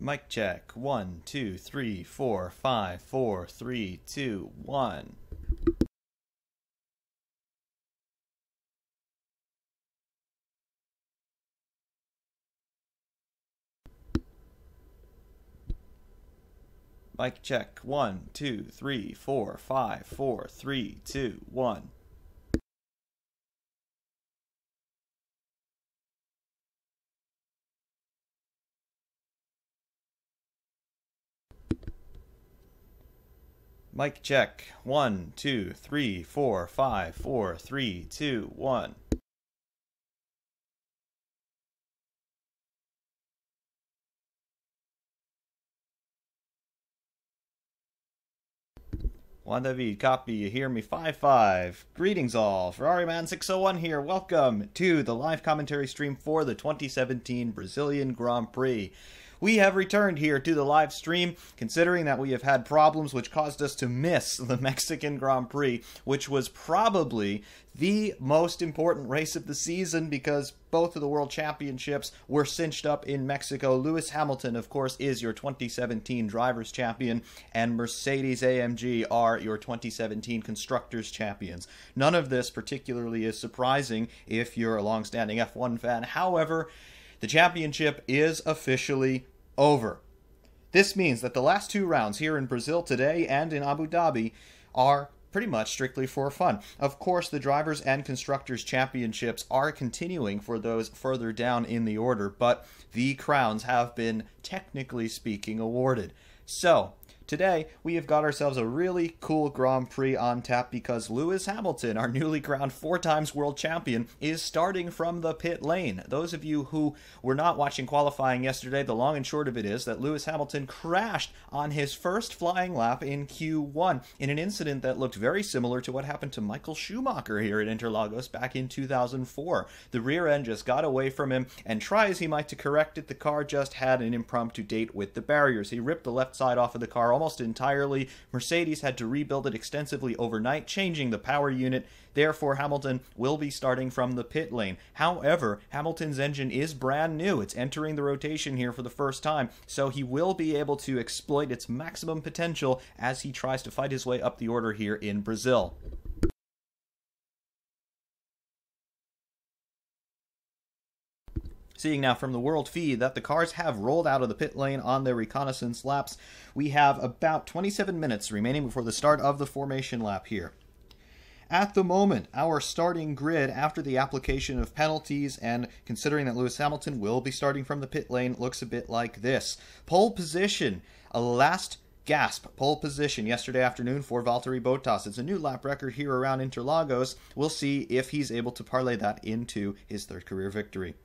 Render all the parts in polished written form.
Mic check. 1, 2, 3, 4, 5, 4, 3, 2, 1. Mic check. 1, 2, 3, 4, 5, 4, 3, 2, 1. Mic check. 1, 2, 3, 4, 5, 4, 3, 2, 1. Juan David, copy, you hear me? 5-5. Greetings all, Ferrariman601 here. Welcome to the live commentary stream for the 2017 Brazilian Grand Prix. We have returned here to the live stream, considering that we have had problems which caused us to miss the Mexican Grand Prix, which was probably the most important race of the season because both of the world championships were cinched up in Mexico. Lewis Hamilton, of course, is your 2017 Drivers' Champion, and Mercedes-AMG are your 2017 Constructors' Champions. None of this particularly is surprising if you're a long-standing F1 fan. However, the championship is officially over. This means that the last two rounds here in Brazil today and in Abu Dhabi are pretty much strictly for fun. Of course, the Drivers' and Constructors' Championships are continuing for those further down in the order, but the crowns have been, technically speaking, awarded. So, today, we have got ourselves a really cool Grand Prix on tap because Lewis Hamilton, our newly crowned 4-time world champion, is starting from the pit lane. Those of you who were not watching qualifying yesterday, the long and short of it is that Lewis Hamilton crashed on his first flying lap in Q1 in an incident that looked very similar to what happened to Michael Schumacher here at Interlagos back in 2004. The rear end just got away from him, and try as he might to correct it, the car just had an impromptu date with the barriers. He ripped the left side off of the car almost entirely. Mercedes had to rebuild it extensively overnight, changing the power unit. Therefore, Hamilton will be starting from the pit lane. However, Hamilton's engine is brand new. It's entering the rotation here for the first time, so he will be able to exploit its maximum potential as he tries to fight his way up the order here in Brazil. Seeing now from the world feed that the cars have rolled out of the pit lane on their reconnaissance laps. We have about 27 minutes remaining before the start of the formation lap here. At the moment, our starting grid after the application of penalties and considering that Lewis Hamilton will be starting from the pit lane looks a bit like this. Pole position, a last gasp pole position yesterday afternoon for Valtteri Bottas. It's a new lap record here around Interlagos. We'll see if he's able to parlay that into his third career victory.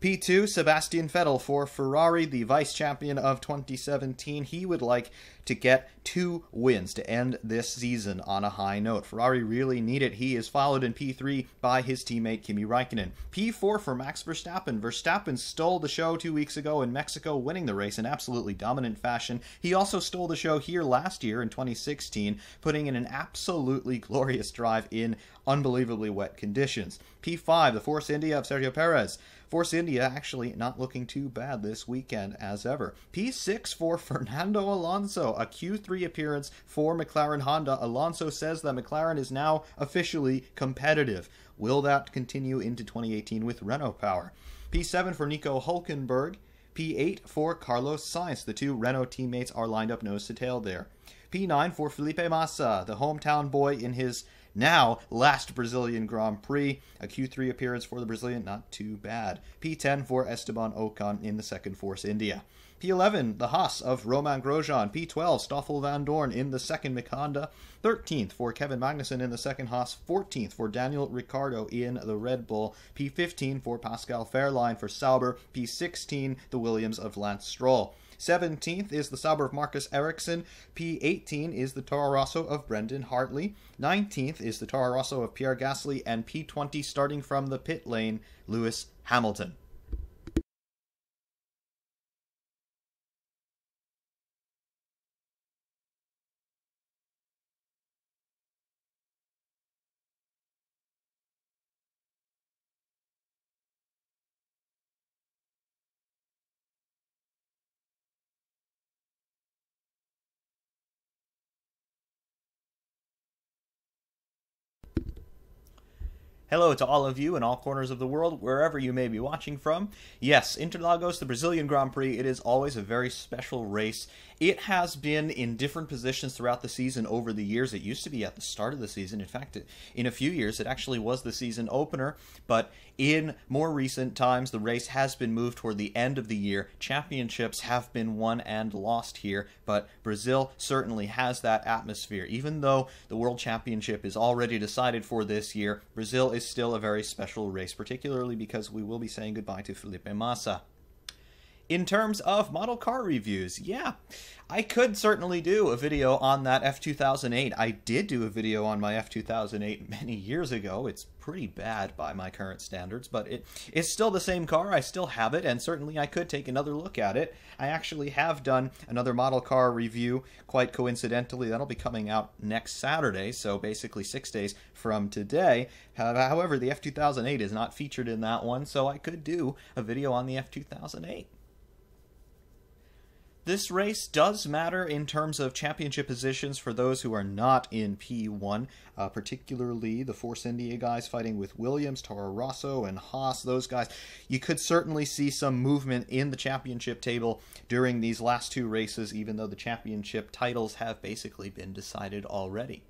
P2, Sebastian Vettel for Ferrari, the vice champion of 2017. He would like to get 2 wins to end this season on a high note. Ferrari really need it. He is followed in P3 by his teammate Kimi Räikkönen. P4 for Max Verstappen. Verstappen stole the show 2 weeks ago in Mexico, winning the race in absolutely dominant fashion. He also stole the show here last year in 2016, putting in an absolutely glorious drive in unbelievably wet conditions. P5, the Force India of Sergio Perez. Force India actually not looking too bad this weekend as ever. P6 for Fernando Alonso, a Q3 appearance for McLaren Honda. Alonso says that McLaren is now officially competitive. Will that continue into 2018 with Renault power? P7 for Nico Hülkenberg. P8 for Carlos Sainz. The two Renault teammates are lined up nose to tail there. P9 for Felipe Massa, the hometown boy in his now last Brazilian Grand Prix. A Q3 appearance for the Brazilian, not too bad. P10 for Esteban Ocon in the second Force India. P11, the Haas of Romain Grosjean. P12, Stoffel van Dorn in the second Honda. 13th for Kevin Magnussen in the second Haas. 14th for Daniel Ricciardo in the Red Bull. P15 for Pascal Wehrlein for Sauber. P16, the Williams of Lance Stroll. 17th is the Sauber of Marcus Ericsson. P18 is the Toro Rosso of Brendan Hartley. 19th is the Toro Rosso of Pierre Gasly. And P20 starting from the pit lane, Lewis Hamilton. Hello to all of you in all corners of the world, wherever you may be watching from. Yes, Interlagos, the Brazilian Grand Prix, it is always a very special race. It has been in different positions throughout the season over the years. It used to be at the start of the season. In fact, in a few years, it actually was the season opener. But in more recent times, the race has been moved toward the end of the year. Championships have been won and lost here, but Brazil certainly has that atmosphere. Even though the World Championship is already decided for this year, Brazil is still a very special race, particularly because we will be saying goodbye to Felipe Massa. In terms of model car reviews, yeah, I could certainly do a video on that F2008. I did do a video on my F2008 many years ago. It's pretty bad by my current standards, but it's still the same car. I still have it, and certainly I could take another look at it. I actually have done another model car review, quite coincidentally. That'll be coming out next Saturday, so basically 6 days from today. However, the F2008 is not featured in that one, so I could do a video on the F2008. This race does matter in terms of championship positions for those who are not in P1, particularly the Force India guys fighting with Williams, Toro Rosso, and Haas, those guys. You could certainly see some movement in the championship table during these last two races, even though the championship titles have basically been decided already.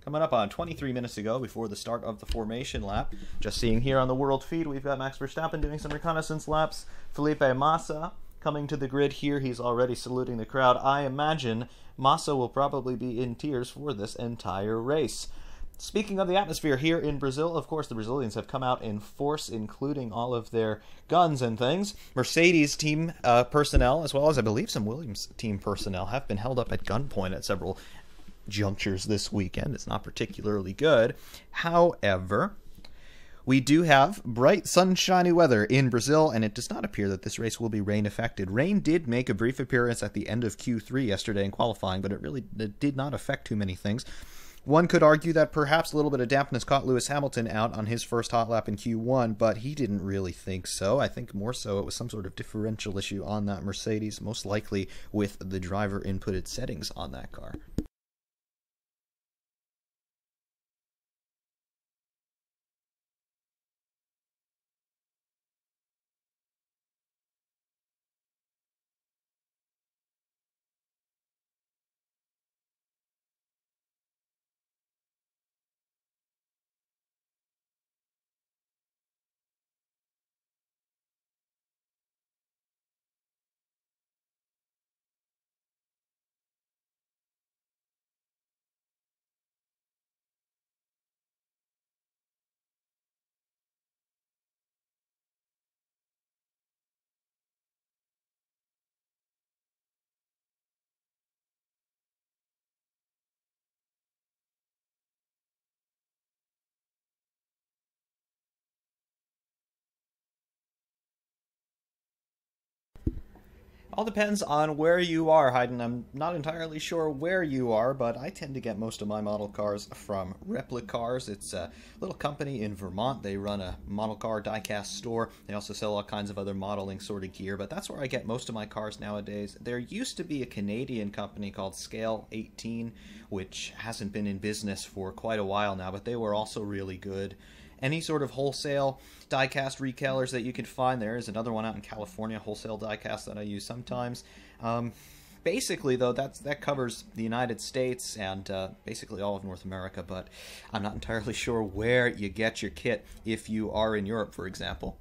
Coming up on 23 minutes ago, before the start of the formation lap, just seeing here on the world feed, we've got Max Verstappen doing some reconnaissance laps. Felipe Massa coming to the grid here. He's already saluting the crowd. I imagine Massa will probably be in tears for this entire race. Speaking of the atmosphere here in Brazil, of course, the Brazilians have come out in force, including all of their guns and things. Mercedes team personnel, as well as I believe some Williams team personnel, have been held up at gunpoint at several junctures this weekend. It's not particularly good. However, we do have bright, sunshiny weather in Brazil, and it does not appear that this race will be rain affected. Rain did make a brief appearance at the end of Q3 yesterday in qualifying, but it did not affect too many things. One could argue that perhaps a little bit of dampness caught Lewis Hamilton out on his first hot lap in Q1, but he didn't really think so. I think more so it was some sort of differential issue on that Mercedes, most likely with the driver inputted settings on that car. All depends on where you are, Hayden. I'm not entirely sure where you are, but I tend to get most of my model cars from Replicars. It's a little company in Vermont. They run a model car diecast store. They also sell all kinds of other modeling sort of gear, but that's where I get most of my cars nowadays. There used to be a Canadian company called Scale 18, which hasn't been in business for quite a while now, but they were also really good. Any sort of wholesale diecast retailers that you can find. There is another one out in California, wholesale diecast, that I use sometimes. Basically, though, that covers the United States and basically all of North America, but I'm not entirely sure where you get your kit if you are in Europe, for example.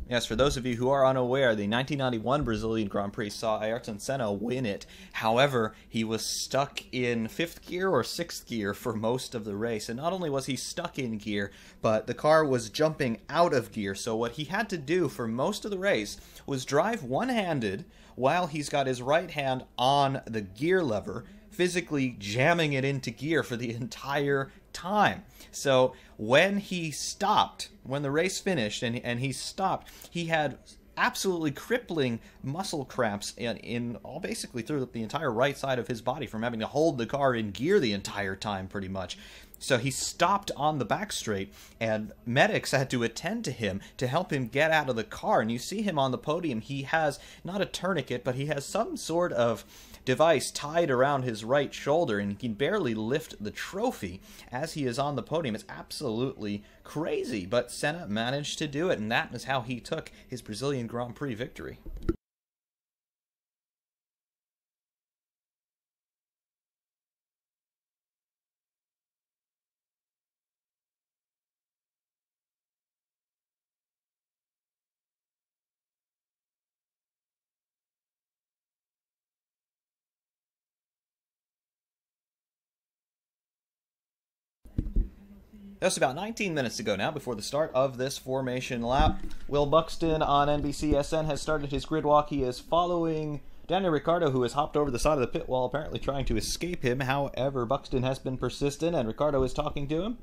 Yes, for those of you who are unaware, the 1991 Brazilian Grand Prix saw Ayrton Senna win it. However, he was stuck in 5th gear or 6th gear for most of the race. And not only was he stuck in gear, but the car was jumping out of gear. So what he had to do for most of the race was drive one-handed while he's got his right hand on the gear lever, physically jamming it into gear for the entire time. So when he stopped, when the race finished and he stopped, he had absolutely crippling muscle cramps in all basically through the entire right side of his body from having to hold the car in gear the entire time pretty much. So he stopped on the back straight, and medics had to attend to him to help him get out of the car. And you see him on the podium. He has not a tourniquet, but he has some sort of device tied around his right shoulder, and he can barely lift the trophy as he is on the podium. It's absolutely crazy, but Senna managed to do it, and that is how he took his Brazilian Grand Prix victory. Just about 19 minutes to go now before the start of this formation lap. Will Buxton on NBCSN has started his grid walk. He is following Daniel Ricciardo, who has hopped over the side of the pit wall, apparently trying to escape him. However, Buxton has been persistent, and Ricciardo is talking to him.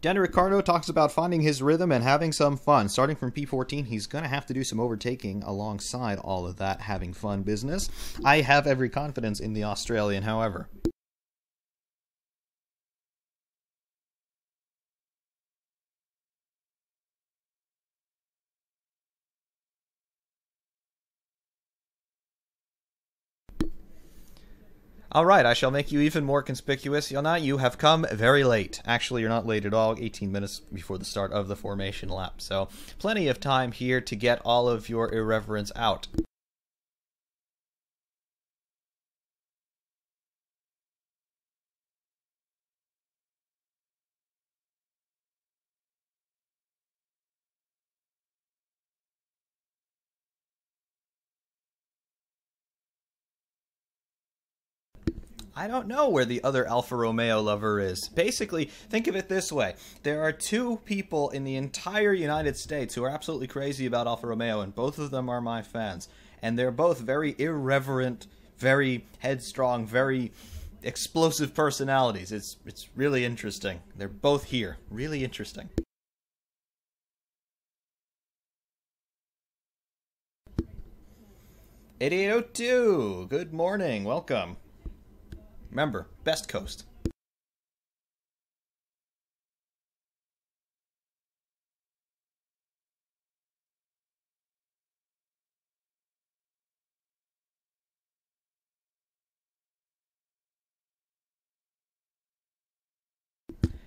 Daniel Ricciardo talks about finding his rhythm and having some fun. Starting from P14, he's going to have to do some overtaking alongside all of that having fun business. I have every confidence in the Australian, however. Alright, I shall make you even more conspicuous. Jonna, you have come very late. Actually, you're not late at all, 18 minutes before the start of the formation lap. So, plenty of time here to get all of your irreverence out. I don't know where the other Alfa Romeo lover is. Basically, think of it this way. There are two people in the entire United States who are absolutely crazy about Alfa Romeo, and both of them are my fans. And they're both very irreverent, very headstrong, very explosive personalities. It's really interesting. They're both here. Really interesting. '8802, good morning, welcome. Remember, best coast.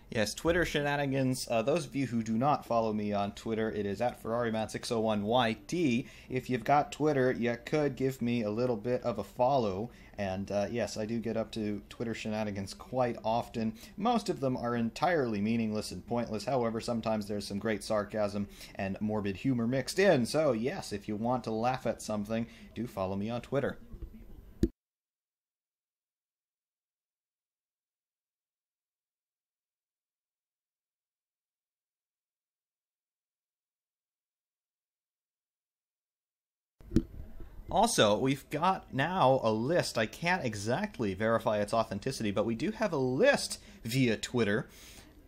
Yes, Twitter shenanigans. Those of you who do not follow me on Twitter, it is at Ferrariman601YT. If you've got Twitter, you could give me a little bit of a follow. And yes, I do get up to Twitter shenanigans quite often. Most of them are entirely meaningless and pointless. However, sometimes there's some great sarcasm and morbid humor mixed in. So yes, if you want to laugh at something, do follow me on Twitter. Also, we've got now a list. I can't exactly verify its authenticity, but we do have a list via Twitter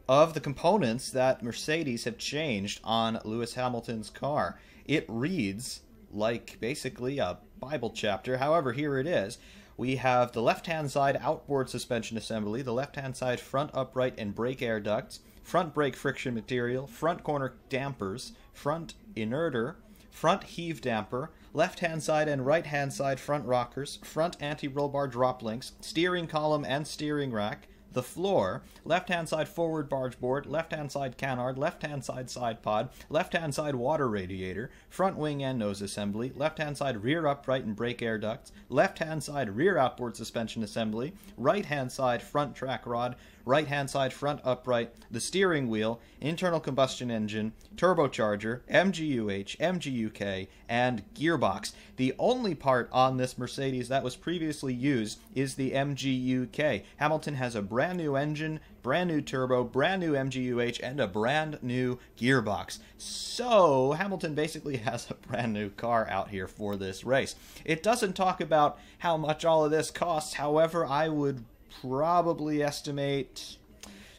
of the components that Mercedes have changed on Lewis Hamilton's car. It reads like basically a Bible chapter. However, here it is. We have the left-hand side outboard suspension assembly, the left-hand side front upright and brake air ducts, front brake friction material, front corner dampers, front inerter, front heave damper, left-hand side and right-hand side front rockers, front anti-roll bar drop links, steering column and steering rack, the floor, left-hand side forward barge board, left-hand side canard, left-hand side side pod, left-hand side water radiator, front wing and nose assembly, left-hand side rear upright and brake air ducts, left-hand side rear outboard suspension assembly, right-hand side front track rod, right-hand side front upright, the steering wheel, internal combustion engine, turbocharger, MGUH, MGUK, and gearbox. The only part on this Mercedes that was previously used is the MGUK. Hamilton has a brand new engine, brand new turbo, brand new MGUH, and a brand new gearbox. So Hamilton basically has a brand new car out here for this race. It doesn't talk about how much all of this costs. However, I would probably estimate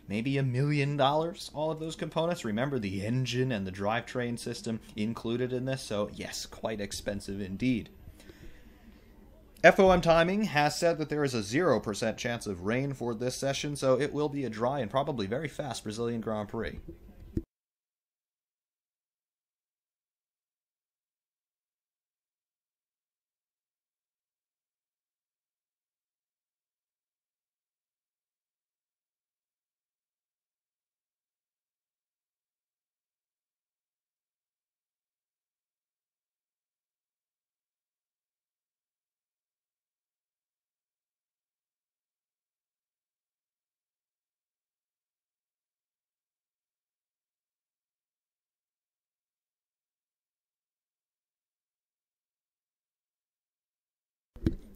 maybe $1 million, all of those components. Remember, the engine and the drivetrain system included in this, so yes, quite expensive indeed. FOM Timing has said that there is a 0% chance of rain for this session, so it will be a dry and probably very fast Brazilian Grand Prix.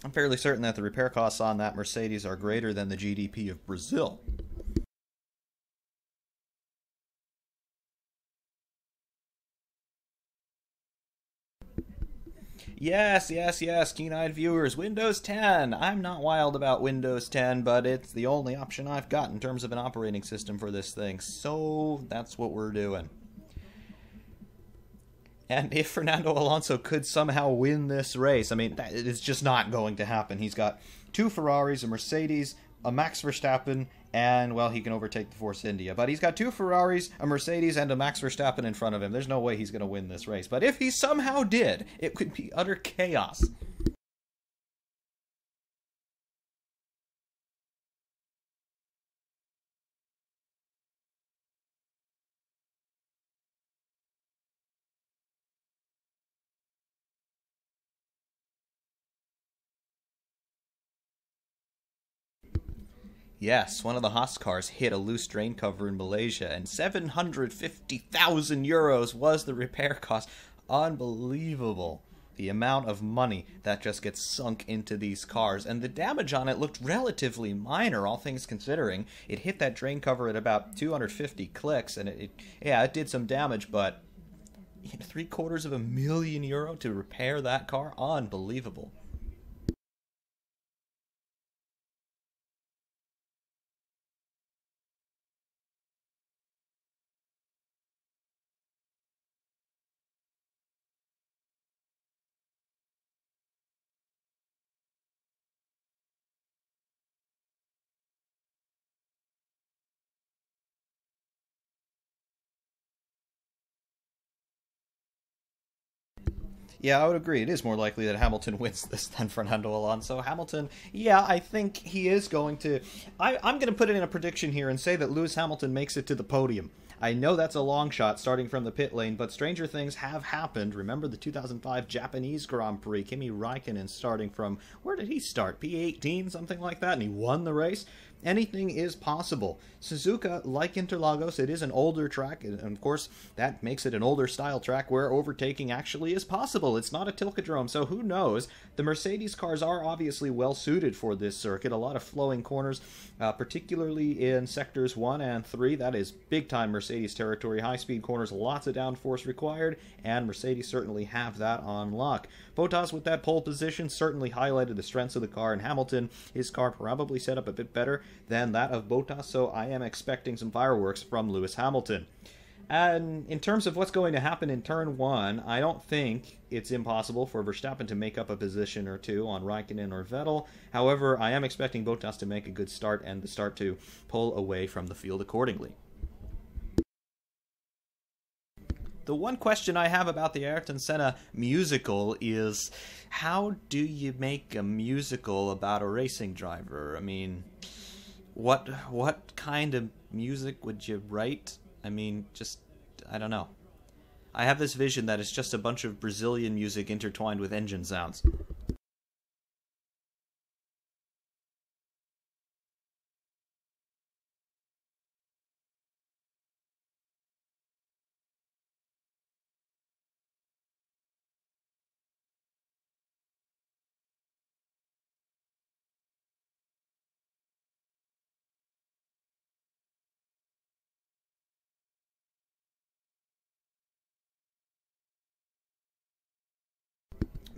I'm fairly certain that the repair costs on that Mercedes are greater than the GDP of Brazil. Yes, yes, yes, keen-eyed viewers, Windows 10. I'm not wild about Windows 10, but it's the only option I've got in terms of an operating system for this thing, so that's what we're doing. And if Fernando Alonso could somehow win this race, I mean, it's just not going to happen. He's got 2 Ferraris, a Mercedes, a Max Verstappen, and, well, he can overtake the Force India. But he's got 2 Ferraris, a Mercedes, and a Max Verstappen in front of him. There's no way he's going to win this race. But if he somehow did, it would be utter chaos. Yes, one of the Haas cars hit a loose drain cover in Malaysia, and 750,000 euros was the repair cost. Unbelievable. The amount of money that just gets sunk into these cars, and the damage on it looked relatively minor, all things considering. It hit that drain cover at about 250 clicks, and it did some damage, but €750,000 to repair that car? Unbelievable. Yeah, I would agree. It is more likely that Hamilton wins this than Fernando Alonso. Hamilton, yeah, I think he is going to... I'm going to put it in a prediction here and say that Lewis Hamilton makes it to the podium. I know that's a long shot starting from the pit lane, but stranger things have happened. Remember the 2005 Japanese Grand Prix, Kimi Raikkonen starting from... Where did he start? P18, something like that, and he won the race? Anything is possible. Suzuka, like Interlagos, it is an older track, and of course, that makes it an older style track where overtaking actually is possible. It's not a Tilkedrome, so who knows? The Mercedes cars are obviously well suited for this circuit. A lot of flowing corners, particularly in sectors 1 and 3. That is big-time Mercedes territory. High-speed corners, lots of downforce required, and Mercedes certainly have that on lock. Bottas with that pole position certainly highlighted the strengths of the car, and Hamilton, his car probably set up a bit better than that of Bottas, so I am expecting some fireworks from Lewis Hamilton. And in terms of what's going to happen in Turn 1, I don't think it's impossible for Verstappen to make up a position or two on Raikkonen or Vettel. However, I am expecting Bottas to make a good start and the start to pull away from the field accordingly. The one question I have about the Ayrton Senna musical is, how do you make a musical about a racing driver? I mean, what kind of music would you write? I mean, just, I don't know. I have this vision that it's just a bunch of Brazilian music intertwined with engine sounds.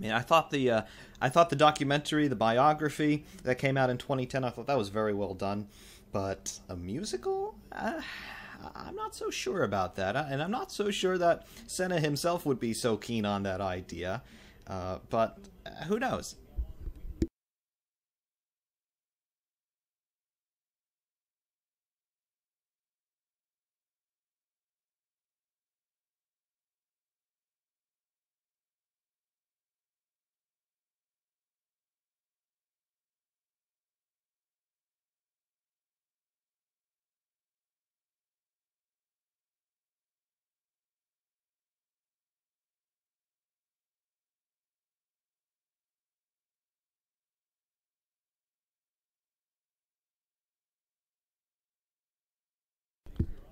And I thought the documentary, the biography that came out in 2010, I thought that was very well done. But a musical? I'm not so sure about that, and I'm not so sure that Senna himself would be so keen on that idea. But who knows?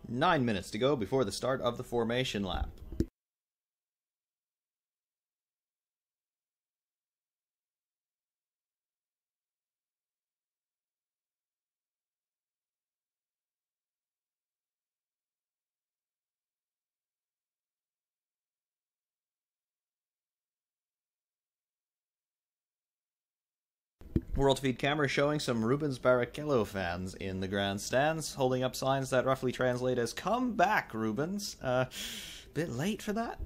Nine minutes to go before the start of the formation lap. World Feed camera showing some Rubens Barrichello fans in the grandstands, holding up signs that roughly translate as "Come back, Rubens." Bit late for that?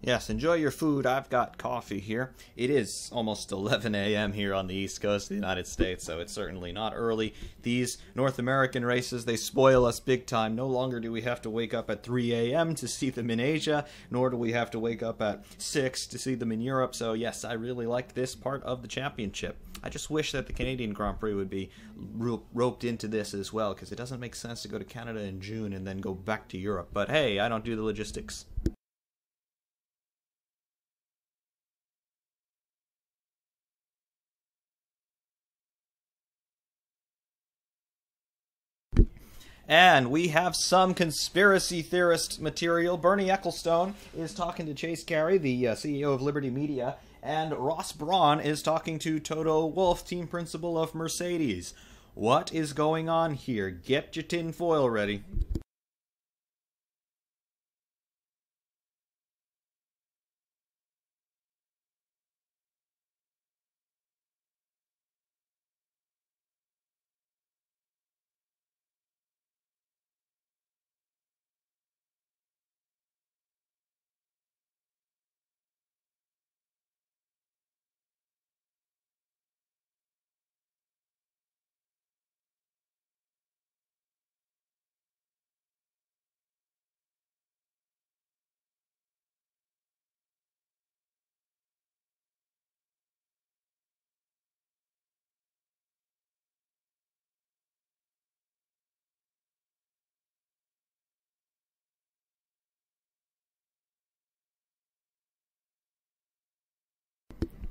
Yes, enjoy your food. I've got coffee here. It is almost 11 a.m. here on the East Coast of the United States, so it's certainly not early. These North American races, they spoil us big time. No longer do we have to wake up at 3 a.m. to see them in Asia, nor do we have to wake up at 6 to see them in Europe. So yes, I really like this part of the championship. I just wish that the Canadian Grand Prix would be roped into this as well, because it doesn't make sense to go to Canada in June and then go back to Europe. But hey, I don't do the logistics. And we have some conspiracy theorist material. Bernie Ecclestone is talking to Chase Carey, the CEO of Liberty Media, and Ross Brawn is talking to Toto Wolff, team principal of Mercedes. What is going on here? Get your tin foil ready.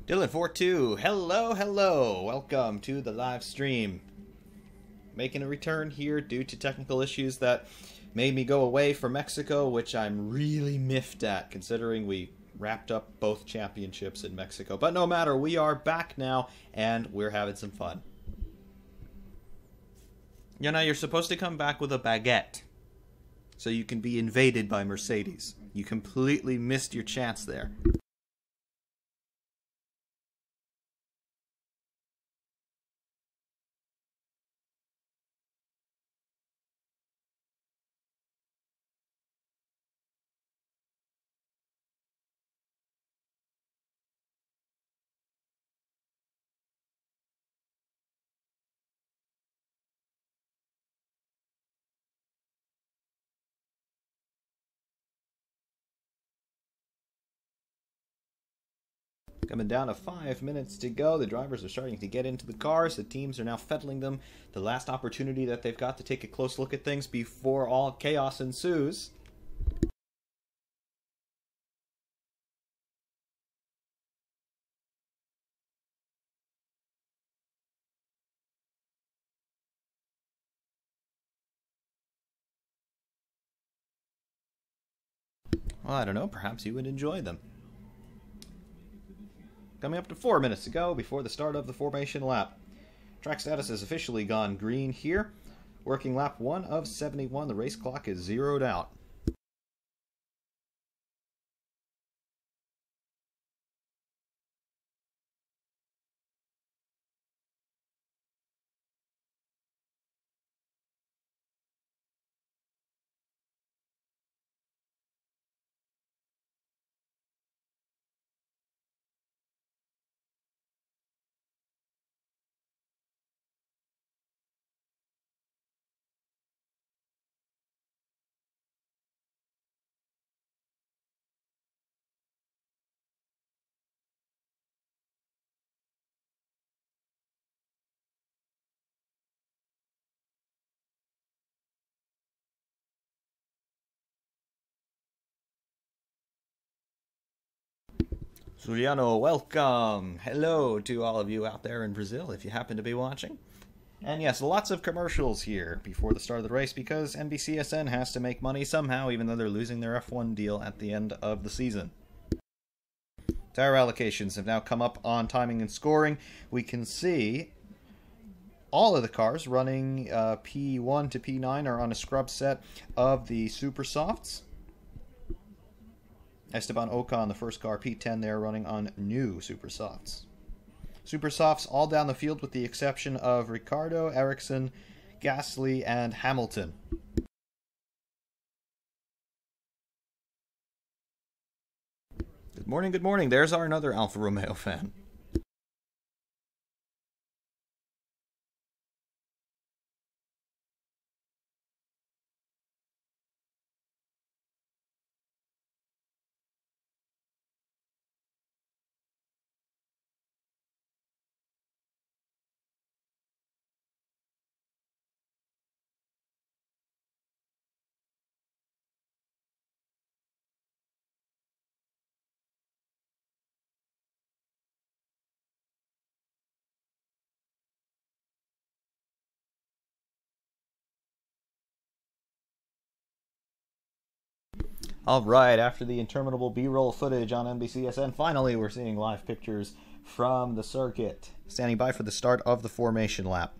Dylan42, hello, hello. Welcome to the live stream. Making a return here due to technical issues that made me go away for Mexico, which I'm really miffed at, considering we wrapped up both championships in Mexico. But no matter, we are back now, and we're having some fun. You know, you're supposed to come back with a baguette, so you can be invaded by Mercedes. You completely missed your chance there. Coming down to 5 minutes to go. The drivers are starting to get into the cars. The teams are now fettling them. The last opportunity that they've got to take a close look at things before all chaos ensues. Well, I don't know. Perhaps you would enjoy them. Coming up to 4 minutes to go before the start of the formation lap. Track status has officially gone green here. Working lap 1 of 71. The race clock is zeroed out. Juliano, welcome! Hello to all of you out there in Brazil, if you happen to be watching. And yes, lots of commercials here before the start of the race, because NBCSN has to make money somehow, even though they're losing their F1 deal at the end of the season. Tire allocations have now come up on timing and scoring. We can see all of the cars running P1 to P9 are on a scrub set of the Super Softs. Esteban Ocon, the first car, P10 there, running on new Super Softs. Super Softs all down the field with the exception of Ricciardo, Ericsson, Gasly, and Hamilton. Good morning, good morning. There's our another Alfa Romeo fan. Alright, after the interminable B-roll footage on NBCSN, finally we're seeing live pictures from the circuit. Standing by for the start of the formation lap.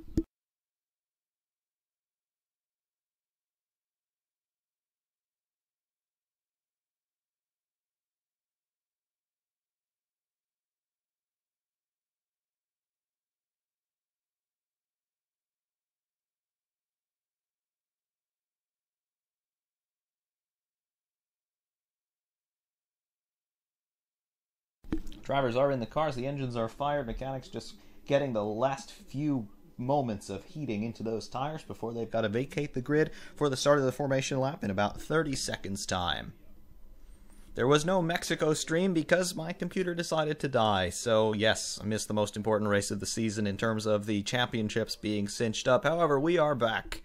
Drivers are in the cars, the engines are fired, mechanics just getting the last few moments of heating into those tires before they've got to vacate the grid for the start of the formation lap in about 30 seconds time. There was no Mexico stream because my computer decided to die, so yes, I missed the most important race of the season in terms of the championships being cinched up. However, we are back.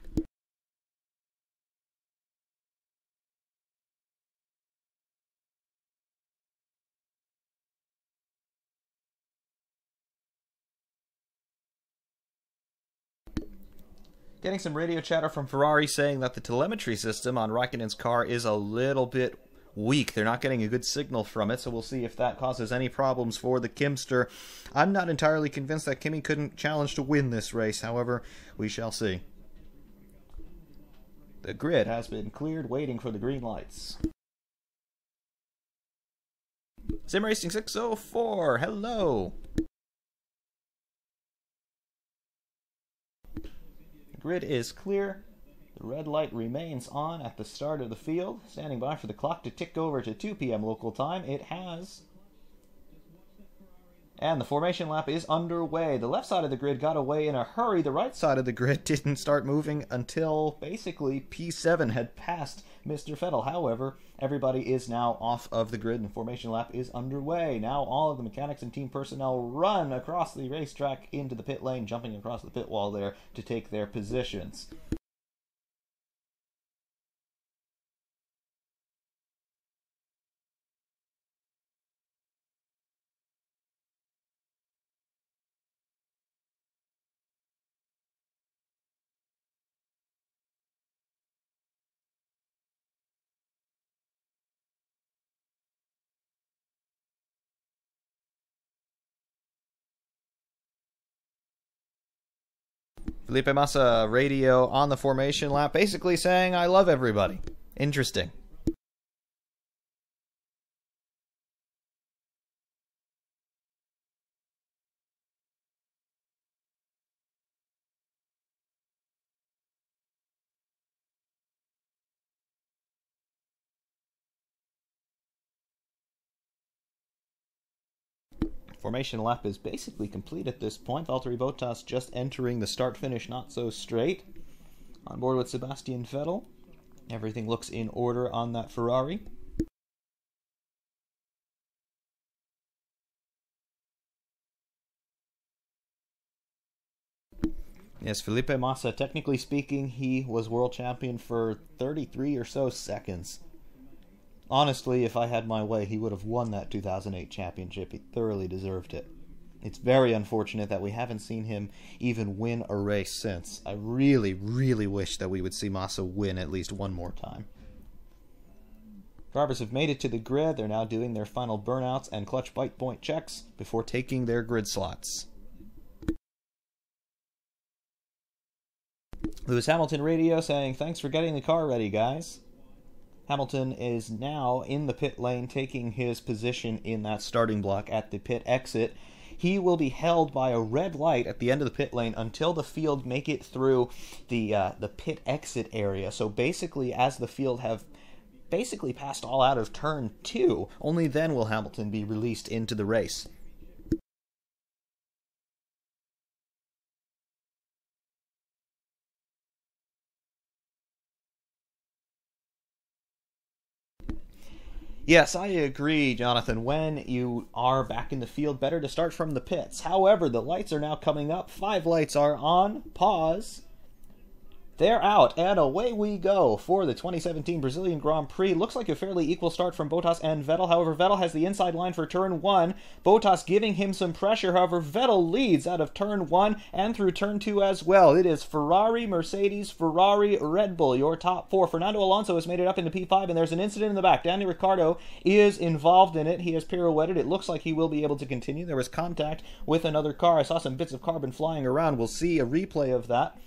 Getting some radio chatter from Ferrari saying that the telemetry system on Raikkonen's car is a little bit weak. They're not getting a good signal from it, so we'll see if that causes any problems for the Kimster. I'm not entirely convinced that Kimi couldn't challenge to win this race, however, we shall see. The grid has been cleared, waiting for the green lights. SimRacing604, hello! Grid is clear. The red light remains on at the start of the field. Standing by for the clock to tick over to 2 p.m. local time. It has. And the formation lap is underway. The left side of the grid got away in a hurry. The right side of the grid didn't start moving until basically P7 had passed Mr. Vettel. However, everybody is now off of the grid and the formation lap is underway. Now all of the mechanics and team personnel run across the racetrack into the pit lane, jumping across the pit wall there to take their positions. Felipe Massa radio on the formation lap, basically saying, I love everybody. Interesting. Formation lap is basically complete at this point. Valtteri Bottas just entering the start-finish not so straight. On board with Sebastian Vettel. Everything looks in order on that Ferrari. Yes, Felipe Massa, technically speaking, he was world champion for 33 or so seconds. Honestly, if I had my way, he would have won that 2008 championship. He thoroughly deserved it. It's very unfortunate that we haven't seen him even win a race since. I really, really wish that we would see Massa win at least one more time. Drivers have made it to the grid. They're now doing their final burnouts and clutch bite point checks before taking their grid slots. Lewis Hamilton radio saying, thanks for getting the car ready, guys. Hamilton is now in the pit lane, taking his position in that starting block at the pit exit. He will be held by a red light at the end of the pit lane until the field make it through the pit exit area. So basically, as the field have basically passed all out of turn 2, only then will Hamilton be released into the race. Yes, I agree, Jonathan. When you are back in the field, better to start from the pits. However, the lights are now coming up. 5 lights are on. Pause. They're out, and away we go for the 2017 Brazilian Grand Prix. Looks like a fairly equal start from Bottas and Vettel. However, Vettel has the inside line for turn 1. Bottas giving him some pressure. However, Vettel leads out of turn 1 and through turn 2 as well. It is Ferrari, Mercedes, Ferrari, Red Bull, your top 4. Fernando Alonso has made it up into P5, and there's an incident in the back. Daniel Ricciardo is involved in it. He has pirouetted. It looks like he will be able to continue. There was contact with another car. I saw some bits of carbon flying around. We'll see a replay of that.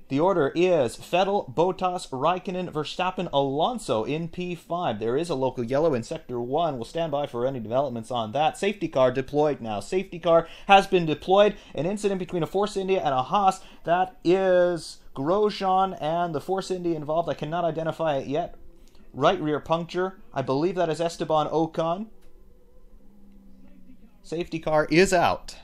The order is Vettel, Bottas, Raikkonen, Verstappen, Alonso in P5. There is a local yellow in Sector 1. We'll stand by for any developments on that. Safety car deployed now. Safety car has been deployed. An incident between a Force India and a Haas. That is Grosjean and the Force India involved. I cannot identify it yet. Right rear puncture. I believe that is Esteban Ocon. Safety car is out.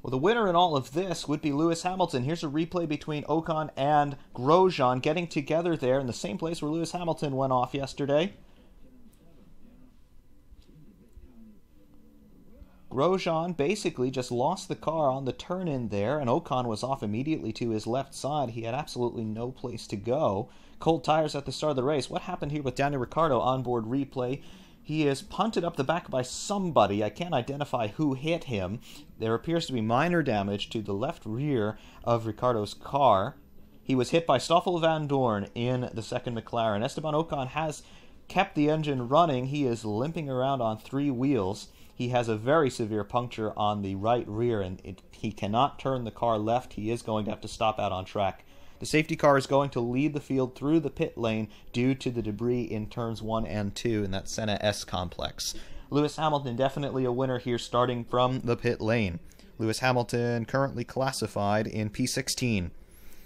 Well, the winner in all of this would be Lewis Hamilton. Here's a replay between Ocon and Grosjean getting together there in the same place where Lewis Hamilton went off yesterday. Grosjean basically just lost the car on the turn-in there, and Ocon was off immediately to his left side. He had absolutely no place to go. Cold tires at the start of the race. What happened here with Daniel Ricciardo? Onboard replay. He is punted up the back by somebody. I can't identify who hit him. There appears to be minor damage to the left rear of Ricciardo's car. He was hit by Stoffel Van Dorn in the second McLaren. Esteban Ocon has kept the engine running. He is limping around on 3 wheels. He has a very severe puncture on the right rear, and he cannot turn the car left. He is going to have to stop out on track. The safety car is going to lead the field through the pit lane due to the debris in turns 1 and 2 in that Senna S complex. Lewis Hamilton definitely a winner here starting from the pit lane. Lewis Hamilton currently classified in P16.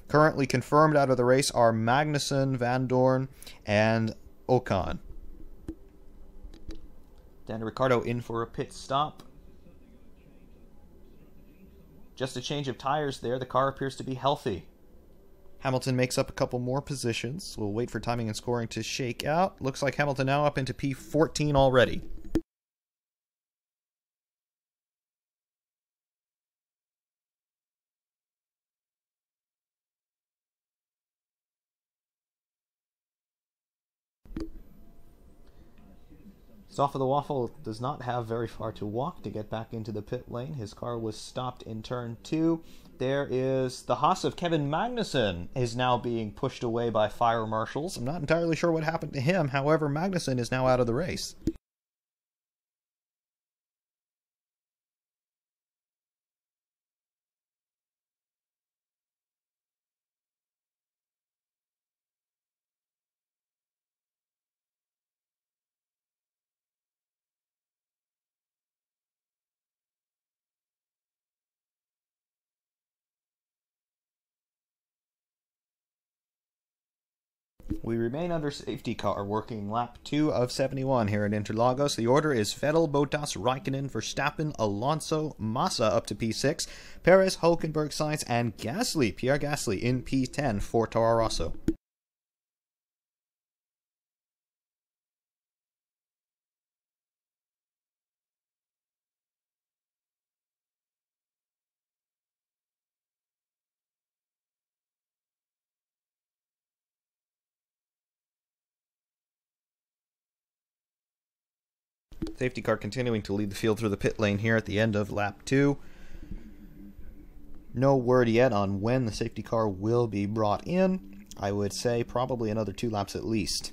Currently confirmed out of the race are Magnussen, Van Dorn, and Ocon. Daniel Ricciardo in for a pit stop. Just a change of tires there. The car appears to be healthy. Hamilton makes up a couple more positions. We'll wait for timing and scoring to shake out. Looks like Hamilton now up into P14 already. Off of the Waffle does not have very far to walk to get back into the pit lane. His car was stopped in turn 2. There is the Haas of Kevin Magnussen is now being pushed away by fire marshals. I'm not entirely sure what happened to him. However, Magnussen is now out of the race. We remain under safety car, working lap 2 of 71 here at Interlagos. The order is Vettel, Bottas, Raikkonen, Verstappen, Alonso, Massa up to P6, Perez, Hülkenberg, Sainz, and Gasly, Pierre Gasly in P10 for Toro Rosso. Safety car continuing to lead the field through the pit lane here at the end of lap 2. No word yet on when the safety car will be brought in. I would say probably another 2 laps at least.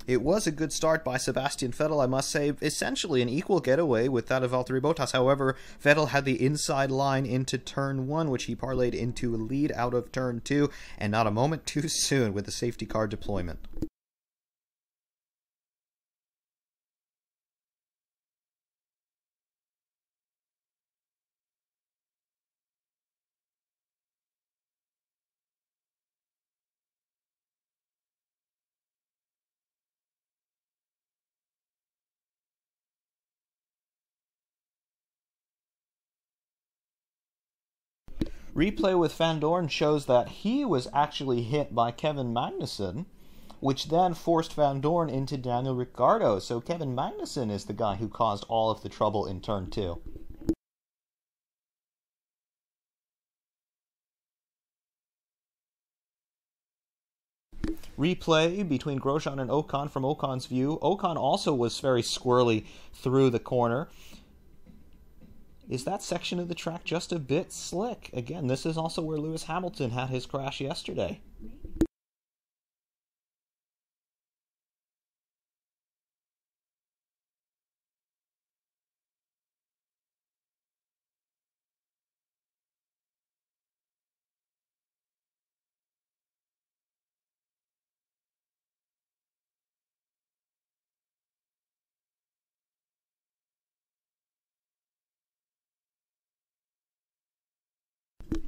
It was a good start by Sebastian Vettel, I must say. Essentially an equal getaway with that of Valtteri Bottas. However, Vettel had the inside line into turn 1, which he parlayed into a lead out of turn 2, and not a moment too soon with the safety car deployment. Replay with Van Dorn shows that he was actually hit by Kevin Magnussen, which then forced Van Dorn into Daniel Ricciardo. So Kevin Magnussen is the guy who caused all of the trouble in turn 2. Replay between Grosjean and Ocon from Ocon's view. Ocon also was very squirrely through the corner. Is that section of the track just a bit slick? Again, this is also where Lewis Hamilton had his crash yesterday.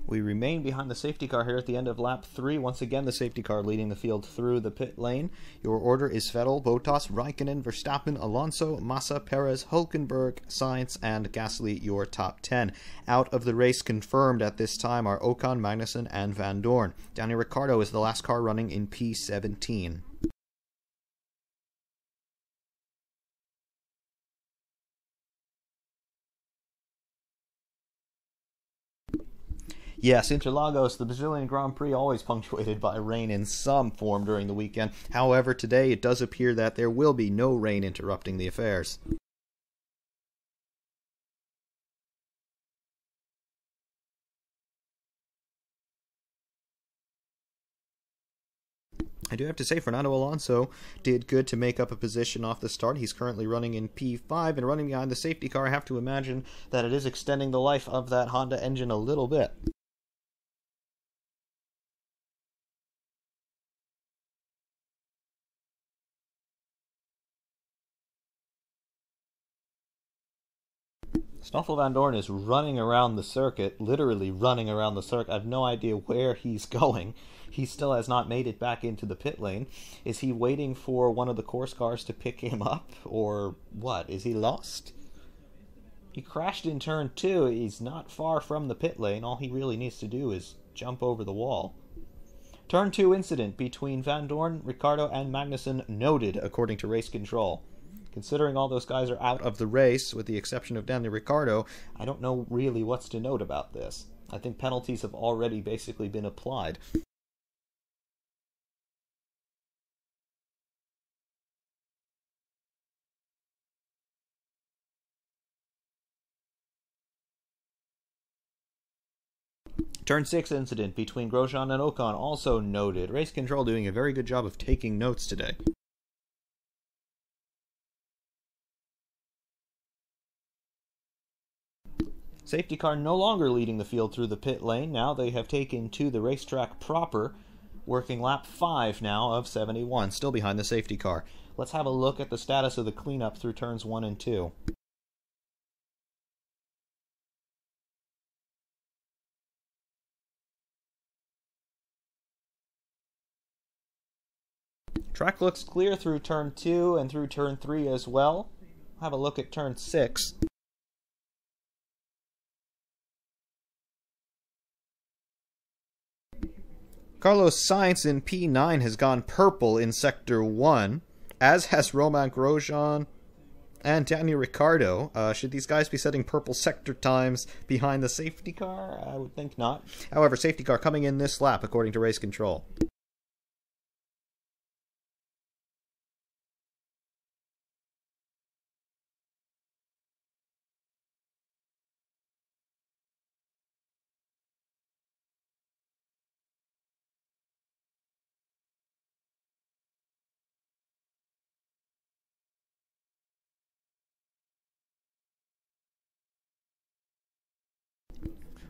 We remain behind the safety car here at the end of lap 3. Once again, the safety car leading the field through the pit lane. Your order is Vettel, Bottas, Raikkonen, Verstappen, Alonso, Massa, Perez, Hülkenberg, Sainz, and Gasly, your top 10. Out of the race confirmed at this time are Ocon, Magnussen, and Van Dorn. Daniel Ricciardo is the last car running in P17. Yes, Interlagos, the Brazilian Grand Prix, always punctuated by rain in some form during the weekend. However, today it does appear that there will be no rain interrupting the affairs. I do have to say, Fernando Alonso did good to make up a position off the start. He's currently running in P5 and running behind the safety car. I have to imagine that it is extending the life of that Honda engine a little bit. Stoffel Van Dorn is running around the circuit, literally running around the circuit. I have no idea where he's going. He still has not made it back into the pit lane. Is he waiting for one of the course cars to pick him up? Or what? Is he lost? He crashed in turn 2. He's not far from the pit lane. All he really needs to do is jump over the wall. Turn 2 incident between Van Dorn, Ricciardo, and Magnussen noted, according to Race Control. Considering all those guys are out of the race, with the exception of Daniel Ricciardo, I don't know really what's to note about this. I think penalties have already basically been applied. Turn 6 incident between Grosjean and Ocon also noted. Race Control doing a very good job of taking notes today. Safety car no longer leading the field through the pit lane. Now they have taken to the racetrack proper, working lap 5 now of 71, still behind the safety car. Let's have a look at the status of the cleanup through turns 1 and 2. Track looks clear through turn 2 and through turn 3 as well. Have a look at turn 6. Carlos Sainz in P9 has gone purple in Sector 1, as has Romain Grosjean and Daniel Ricciardo. Should these guys be setting purple sector times behind the safety car? I would think not. However, safety car coming in this lap, according to Race Control.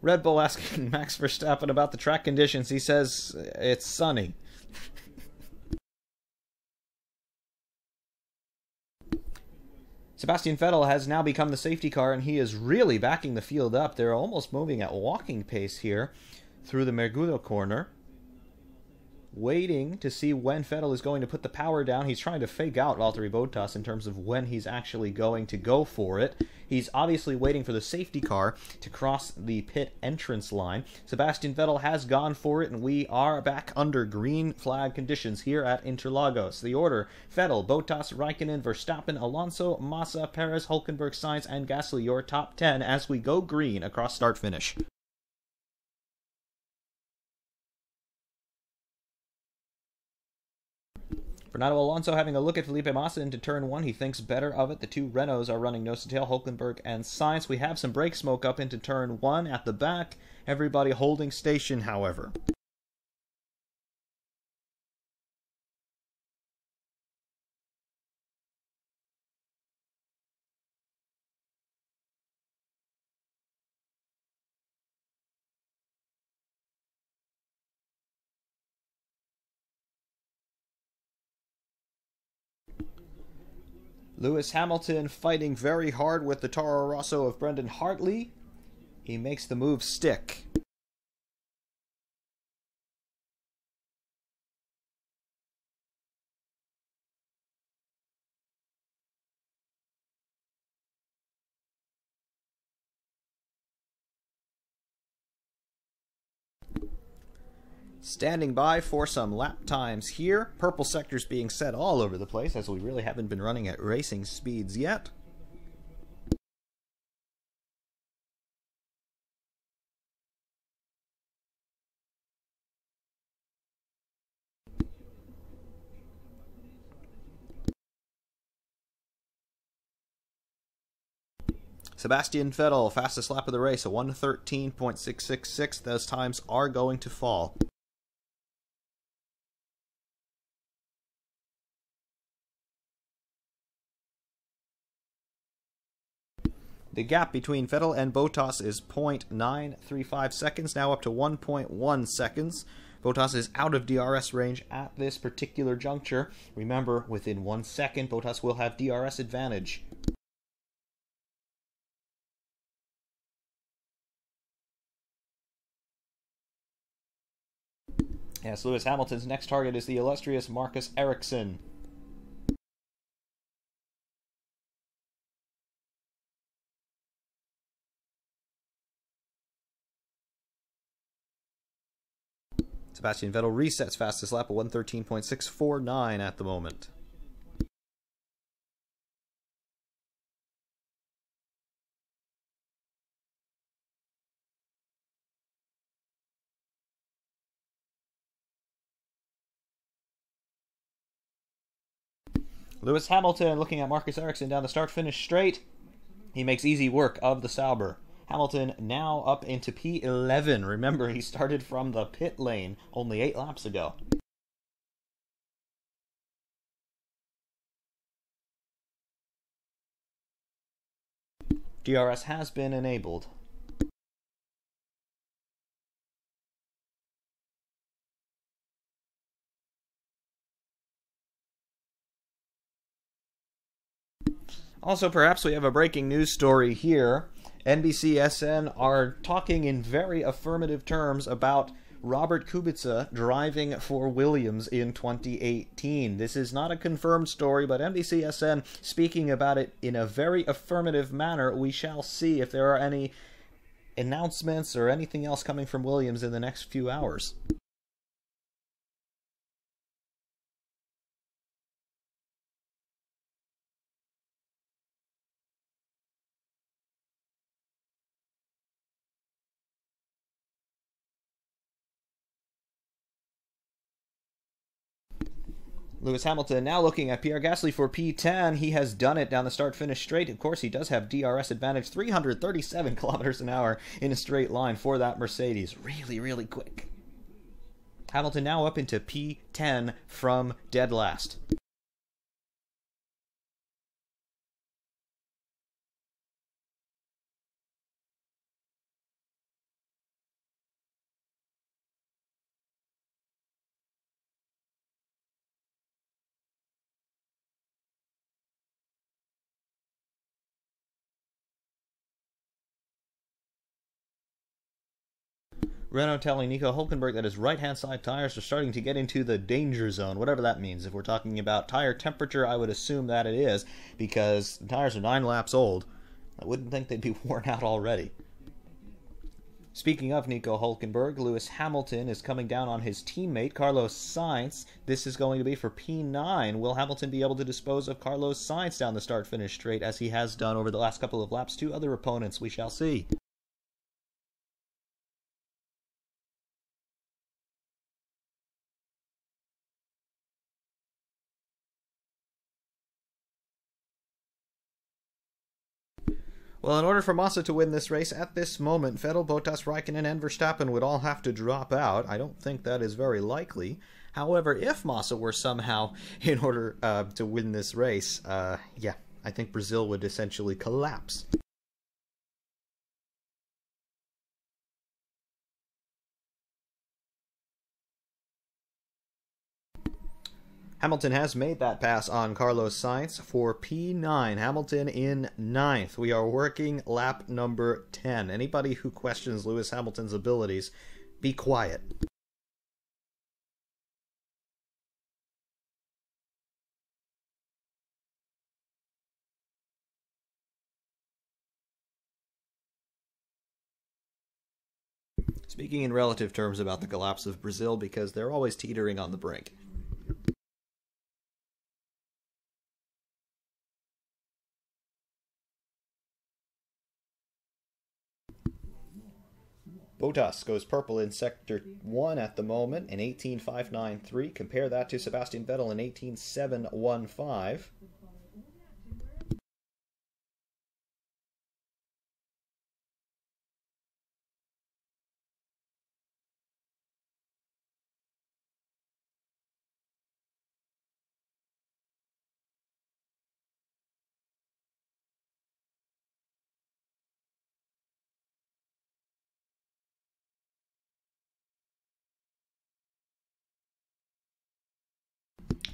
Red Bull asking Max Verstappen about the track conditions. He says it's sunny. Sebastian Vettel has now become the safety car, and he is really backing the field up. They're almost moving at walking pace here through the Mergudo corner, waiting to see when Vettel is going to put the power down. He's trying to fake out Valtteri Bottas in terms of when he's actually going to go for it. He's obviously waiting for the safety car to cross the pit entrance line. Sebastian Vettel has gone for it, and we are back under green flag conditions here at Interlagos. The order: Vettel, Bottas, Raikkonen, Verstappen, Alonso, Massa, Perez, Hülkenberg, Sainz, and Gasly, your top 10 as we go green across start-finish. Fernando Alonso having a look at Felipe Massa into turn 1. He thinks better of it. The two Renaults are running nose to tail, Hülkenberg and Sainz. We have some brake smoke up into turn 1 at the back. Everybody holding station, however. Lewis Hamilton fighting very hard with the Toro Rosso of Brendan Hartley. He makes the move stick. Standing by for some lap times here. Purple sectors being set all over the place, as we really haven't been running at racing speeds yet. Sebastian Vettel, fastest lap of the race, a 1:13.666. Those times are going to fall. The gap between Vettel and Bottas is 0.935 seconds, now up to 1.1 seconds. Bottas is out of DRS range at this particular juncture. Remember, within 1 second, Bottas will have DRS advantage. Yes, Lewis Hamilton's next target is the illustrious Marcus Ericsson. Sebastian Vettel resets fastest lap of 1:13.649 at the moment. Lewis Hamilton looking at Marcus Ericsson down the start-finish straight. He makes easy work of the Sauber. Hamilton now up into P11. Remember, he started from the pit lane only 8 laps ago. DRS has been enabled. Also, perhaps we have a breaking news story here. NBCSN are talking in very affirmative terms about Robert Kubica driving for Williams in 2018. This is not a confirmed story, but NBCSN speaking about it in a very affirmative manner. We shall see if there are any announcements or anything else coming from Williams in the next few hours. Lewis Hamilton now looking at Pierre Gasly for P10. He has done it down the start-finish straight. Of course, he does have DRS advantage, 337 kilometers an hour in a straight line for that Mercedes. Really, really quick. Hamilton now up into P10 from dead last. Renault telling Nico Hülkenberg that his right-hand side tires are starting to get into the danger zone, whatever that means. If we're talking about tire temperature, I would assume that it is, because the tires are 9 laps old. I wouldn't think they'd be worn out already. Speaking of Nico Hülkenberg, Lewis Hamilton is coming down on his teammate, Carlos Sainz. This is going to be for P9. Will Hamilton be able to dispose of Carlos Sainz down the start-finish straight, as he has done over the last couple of laps to other opponents? We shall see. Well, in order for Massa to win this race at this moment, Vettel, Bottas, Raikkonen, and Verstappen would all have to drop out. I don't think that is very likely. However, if Massa were somehow in order to win this race, yeah, I think Brazil would essentially collapse. Hamilton has made that pass on Carlos Sainz for P9. Hamilton in 9th. We are working lap number 10. Anybody who questions Lewis Hamilton's abilities, be quiet. Speaking in relative terms about the collapse of Brazil, because they're always teetering on the brink. Bottas goes purple in Sector 1 at the moment in 18.593. Compare that to Sebastian Vettel in 18.715.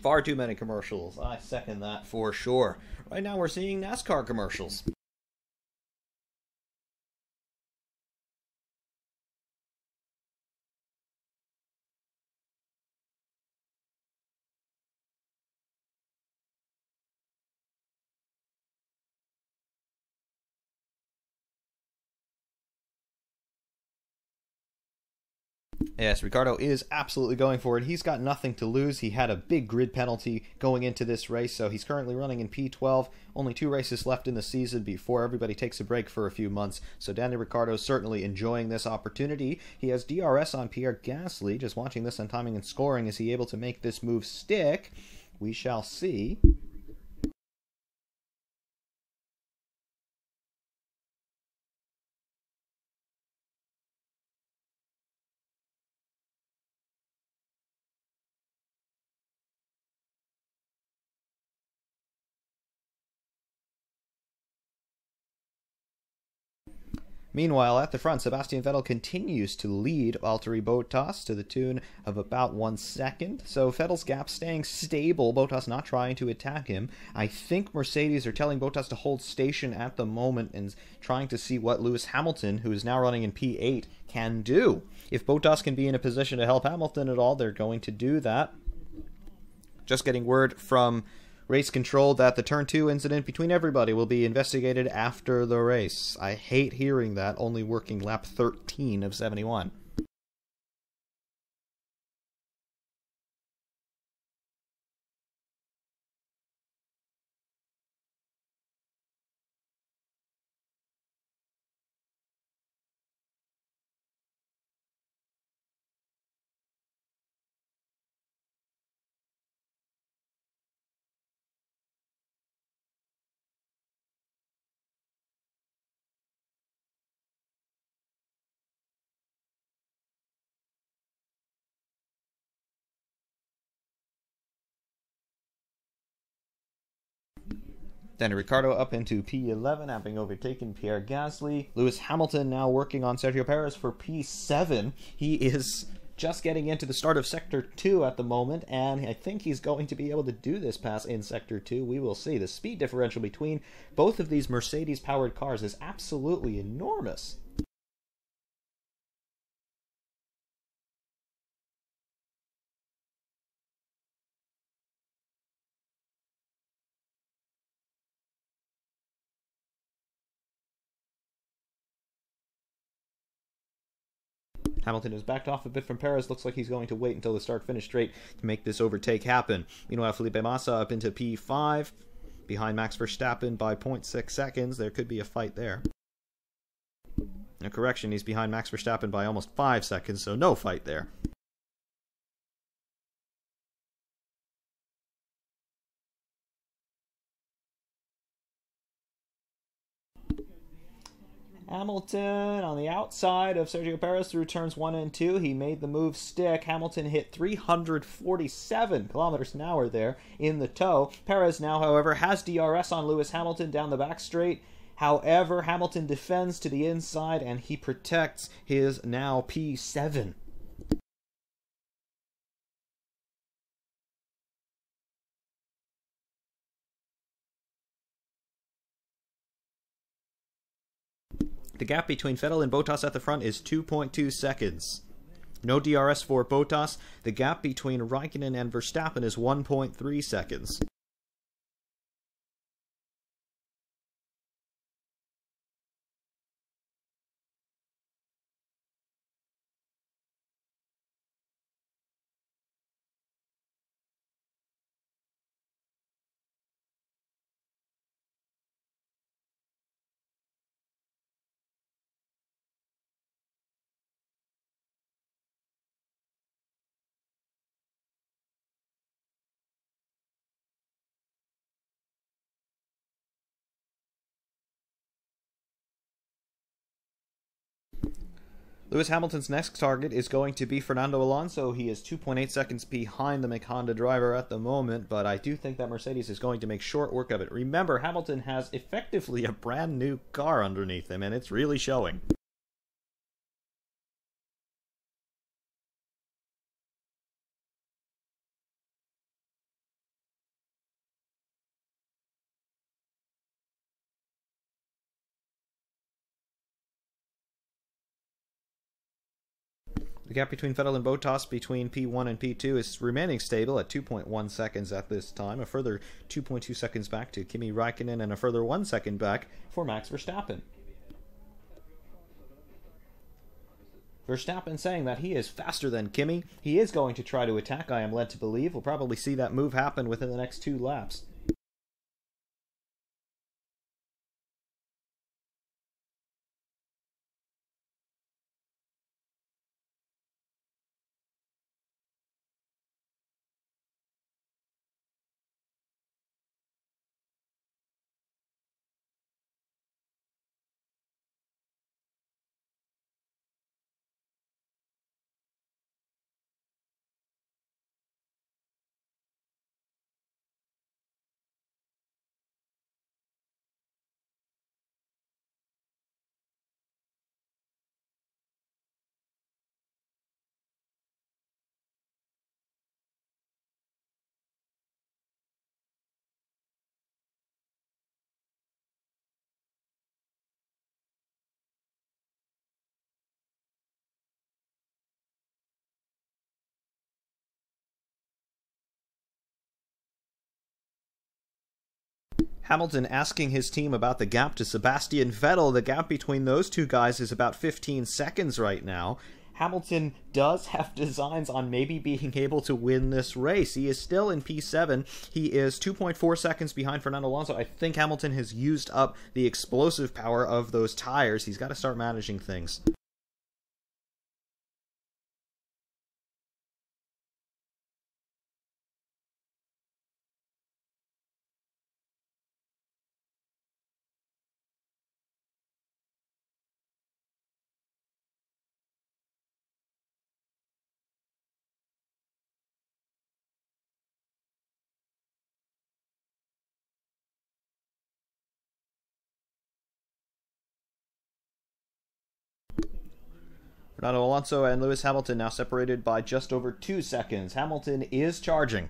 Far too many commercials. I second that for sure. Right now we're seeing NASCAR commercials. Yes, Ricciardo is absolutely going for it. He's got nothing to lose. He had a big grid penalty going into this race, so he's currently running in P12. Only 2 races left in the season before everybody takes a break for a few months. So Daniel Ricciardo is certainly enjoying this opportunity. He has DRS on Pierre Gasly. Just watching this on timing and scoring. Is he able to make this move stick? We shall see. Meanwhile, at the front, Sebastian Vettel continues to lead Valtteri Bottas to the tune of about 1 second. So Vettel's gap staying stable, Bottas not trying to attack him. I think Mercedes are telling Bottas to hold station at the moment and trying to see what Lewis Hamilton, who is now running in P8, can do. If Bottas can be in a position to help Hamilton at all, they're going to do that. Just getting word from race control that the Turn 2 incident between everybody will be investigated after the race. I hate hearing that, only working lap 13 of 71. Then Ricciardo up into P11, having overtaken Pierre Gasly. Lewis Hamilton now working on Sergio Perez for P7. He is just getting into the start of Sector 2 at the moment, and I think he's going to be able to do this pass in Sector 2. We will see. The speed differential between both of these Mercedes-powered cars is absolutely enormous. Hamilton has backed off a bit from Perez. Looks like he's going to wait until the start-finish straight to make this overtake happen. Meanwhile, Felipe Massa up into P5, behind Max Verstappen by 0.6 seconds. There could be a fight there. A correction, he's behind Max Verstappen by almost 5 seconds, so no fight there. Hamilton on the outside of Sergio Perez through turns 1 and 2. He made the move stick. Hamilton hit 347 kilometers an hour there in the toe. Perez now, however, has DRS on Lewis Hamilton down the back straight. However, Hamilton defends to the inside and he protects his now P7. The gap between Vettel and Bottas at the front is 2.2 seconds. No DRS for Bottas. The gap between Raikkonen and Verstappen is 1.3 seconds. Lewis Hamilton's next target is going to be Fernando Alonso. He is 2.8 seconds behind the McHonda driver at the moment, but I do think that Mercedes is going to make short work of it. Remember, Hamilton has effectively a brand new car underneath him, and it's really showing. The gap between Vettel and Bottas between P1 and P2 is remaining stable at 2.1 seconds at this time. A further 2.2 seconds back to Kimi Raikkonen and a further 1 second back for Max Verstappen. Verstappen saying that he is faster than Kimi. He is going to try to attack, I am led to believe. We'll probably see that move happen within the next 2 laps. Hamilton asking his team about the gap to Sebastian Vettel. The gap between those two guys is about 15 seconds right now. Hamilton does have designs on maybe being able to win this race. He is still in P7. He is 2.4 seconds behind Fernando Alonso. I think Hamilton has used up the explosive power of those tires. He's got to start managing things. Fernando Alonso and Lewis Hamilton now separated by just over 2 seconds. Hamilton is charging.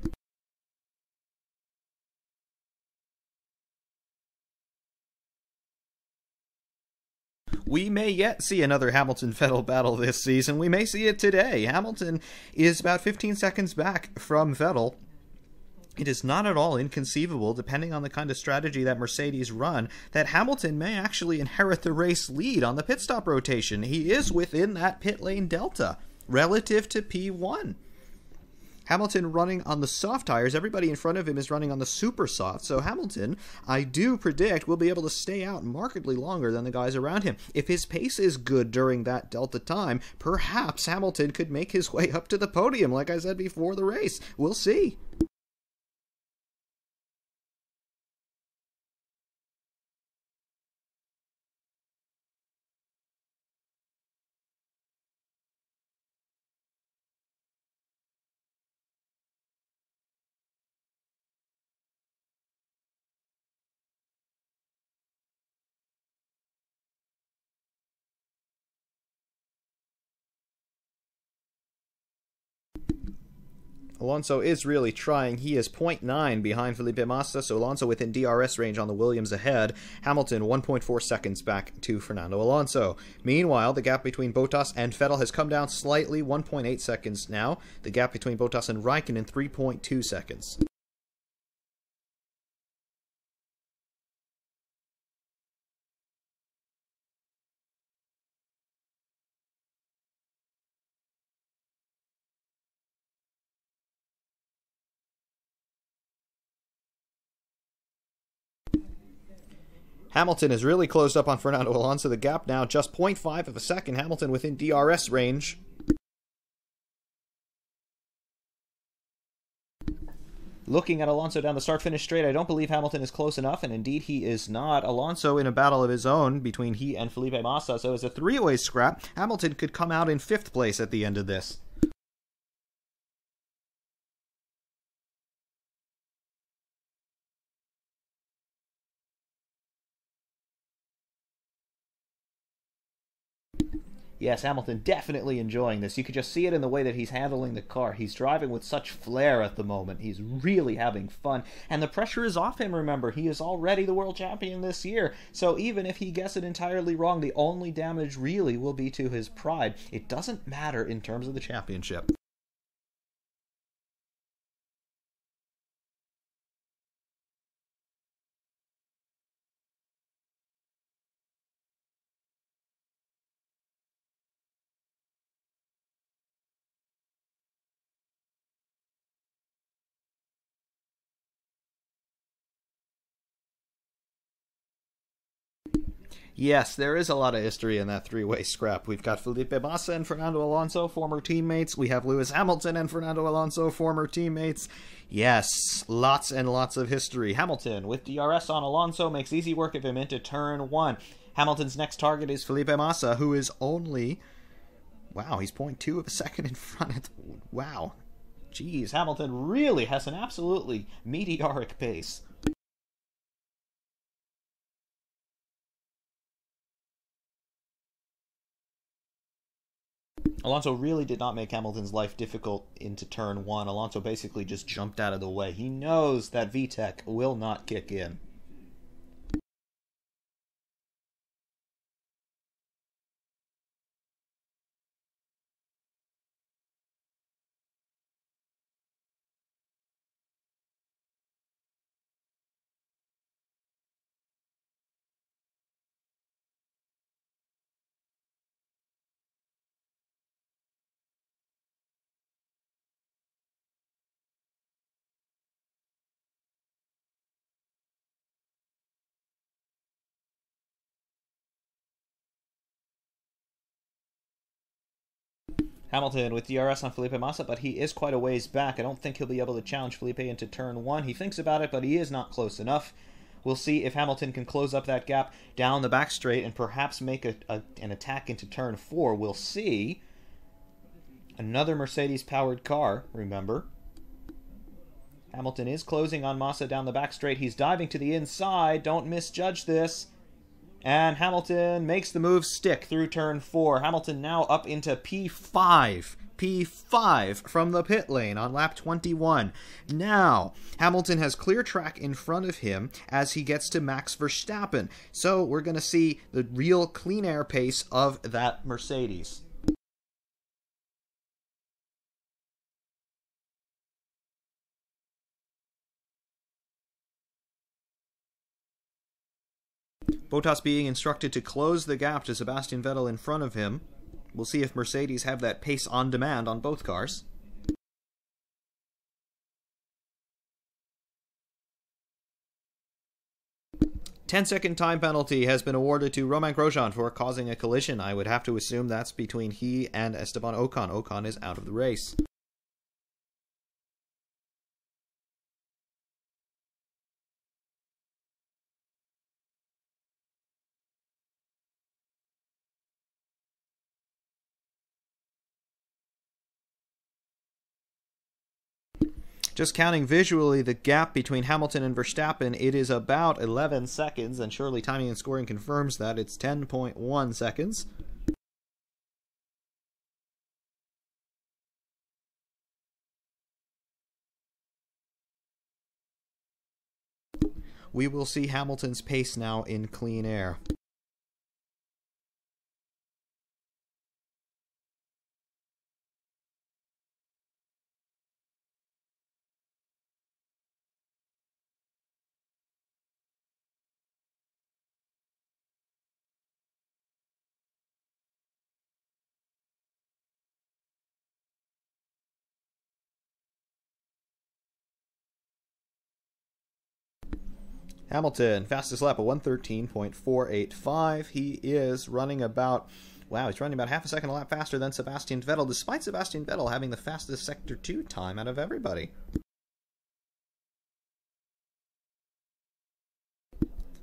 We may yet see another Hamilton-Vettel battle this season. We may see it today. Hamilton is about 15 seconds back from Vettel. It is not at all inconceivable, depending on the kind of strategy that Mercedes run, that Hamilton may actually inherit the race lead on the pit stop rotation. He is within that pit lane delta relative to P1. Hamilton running on the soft tires. Everybody in front of him is running on the super soft. So Hamilton, I do predict, will be able to stay out markedly longer than the guys around him. If his pace is good during that delta time, perhaps Hamilton could make his way up to the podium, like I said before the race. We'll see. Alonso is really trying. He is 0.9 behind Felipe Massa, so Alonso within DRS range on the Williams ahead. Hamilton 1.4 seconds back to Fernando Alonso. Meanwhile, the gap between Bottas and Vettel has come down slightly, 1.8 seconds now. The gap between Bottas and Raikkonen, 3.2 seconds. Hamilton has really closed up on Fernando Alonso. The gap now just 0.5 of a second. Hamilton within DRS range. Looking at Alonso down the start-finish straight, I don't believe Hamilton is close enough, and indeed he is not. Alonso in a battle of his own between he and Felipe Massa, so as a three-way scrap, Hamilton could come out in 5th place at the end of this. Yes, Hamilton definitely enjoying this. You could just see it in the way that he's handling the car. He's driving with such flair at the moment. He's really having fun. And the pressure is off him, remember. He is already the world champion this year. So even if he gets it entirely wrong, the only damage really will be to his pride. It doesn't matter in terms of the championship. Yes, there is a lot of history in that three-way scrap. We've got Felipe Massa and Fernando Alonso, former teammates. We have Lewis Hamilton and Fernando Alonso, former teammates. Yes, lots and lots of history. Hamilton, with DRS on Alonso, makes easy work of him into turn 1. Hamilton's next target is Felipe Massa, who is only... Wow, he's 0.2 of a second in front. Wow. Jeez, Hamilton really has an absolutely meteoric pace. Alonso really did not make Hamilton's life difficult into turn 1. Alonso basically just jumped out of the way. He knows that VTEC will not kick in. Hamilton with DRS on Felipe Massa, but he is quite a ways back. I don't think he'll be able to challenge Felipe into turn 1. He thinks about it, but he is not close enough. We'll see if Hamilton can close up that gap down the back straight and perhaps make an attack into turn 4. We'll see. Another Mercedes-powered car, remember. Hamilton is closing on Massa down the back straight. He's diving to the inside. Don't misjudge this. And Hamilton makes the move stick through turn 4. Hamilton now up into P5. P5 from the pit lane on lap 21. Now, Hamilton has clear track in front of him as he gets to Max Verstappen. So we're going to see the real clean air pace of that Mercedes. Bottas being instructed to close the gap to Sebastian Vettel in front of him. We'll see if Mercedes have that pace on demand on both cars. Ten-second time penalty has been awarded to Romain Grosjean for causing a collision. I would have to assume that's between he and Esteban Ocon. Ocon is out of the race. Just counting visually the gap between Hamilton and Verstappen, it is about 11 seconds, and surely timing and scoring confirms that. It's 10.1 seconds. We will see Hamilton's pace now in clean air. Hamilton, fastest lap of 113.485. He is running about, wow, he's running about half a second a lap faster than Sebastian Vettel, despite Sebastian Vettel having the fastest Sector 2 time out of everybody.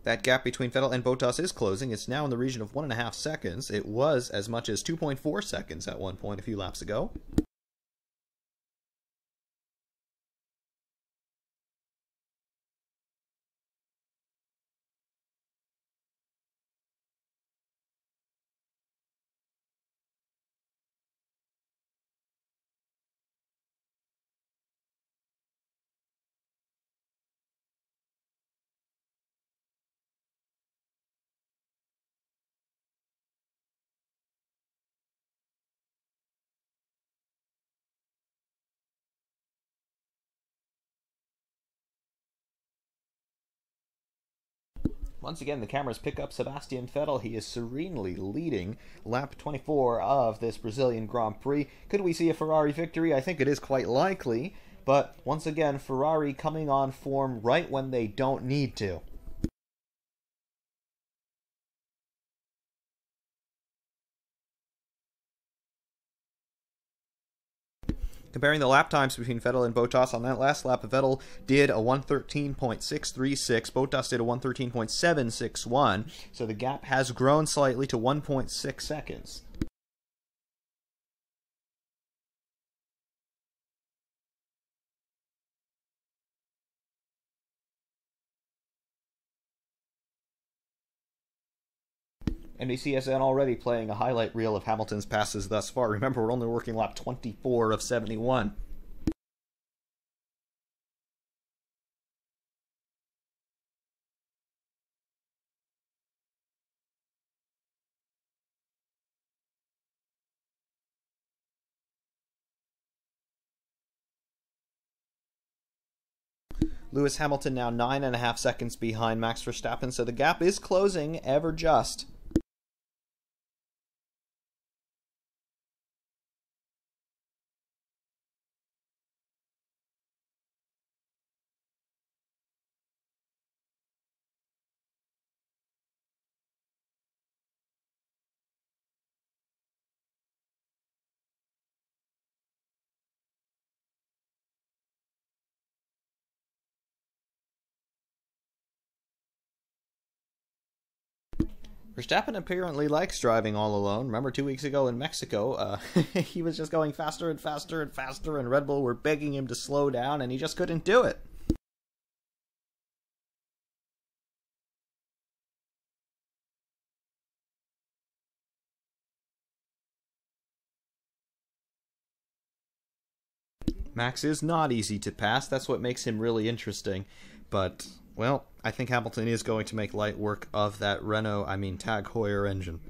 That gap between Vettel and Bottas is closing. It's now in the region of 1.5 seconds. It was as much as 2.4 seconds at one point a few laps ago. Once again, the cameras pick up Sebastian Vettel. He is serenely leading lap 24 of this Brazilian Grand Prix. Could we see a Ferrari victory? I think it is quite likely. But once again, Ferrari coming on form right when they don't need to. Comparing the lap times between Vettel and Bottas, on that last lap, Vettel did a 1:13.636, Bottas did a 1:13.761, so the gap has grown slightly to 1.6 seconds. NBCSN already playing a highlight reel of Hamilton's passes thus far. Remember, we're only working lap 24 of 71. Lewis Hamilton now 9.5 seconds behind Max Verstappen, so the gap is closing ever just. Verstappen apparently likes driving all alone. Remember 2 weeks ago in Mexico, he was just going faster and faster and faster, and Red Bull were begging him to slow down, and he just couldn't do it. Max is not easy to pass. That's what makes him really interesting. But, well, I think Hamilton is going to make light work of that Tag Heuer engine.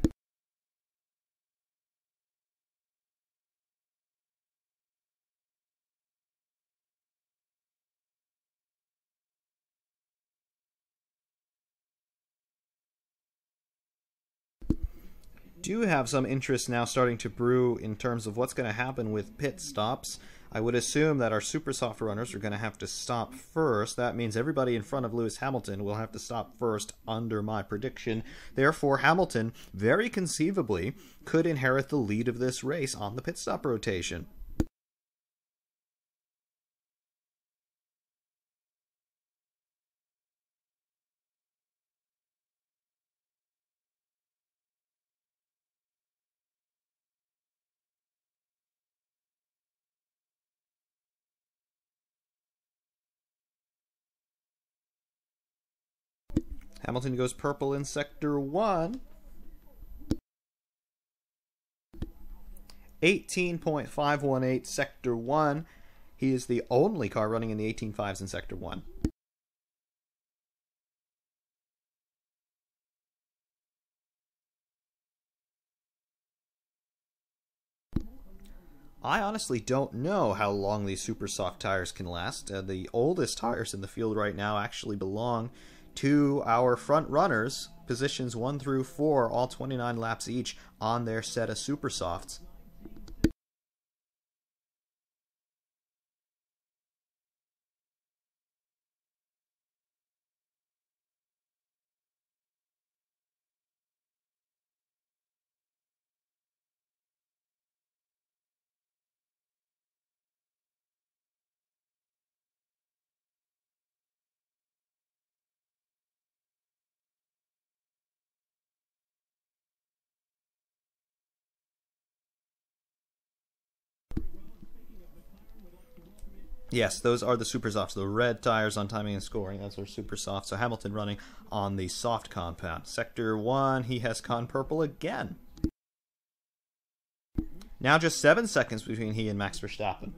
Do have some interest now starting to brew in terms of what's going to happen with pit stops. I would assume that our super soft runners are going to have to stop first. That means everybody in front of Lewis Hamilton will have to stop first under my prediction. Therefore, Hamilton, very conceivably, could inherit the lead of this race on the pit stop rotation. Hamilton goes purple in Sector 1. 18.518 Sector 1. He is the only car running in the 18.5s in Sector 1. I honestly don't know how long these super soft tires can last. The oldest tires in the field right now actually belong to our front runners, positions 1 through 4, all 29 laps each on their set of super softs. Yes, those are the super softs. The red tires on timing and scoring, those are super soft. So Hamilton running on the soft compound. Sector 1, he has gone purple again. Now just 7 seconds between he and Max Verstappen.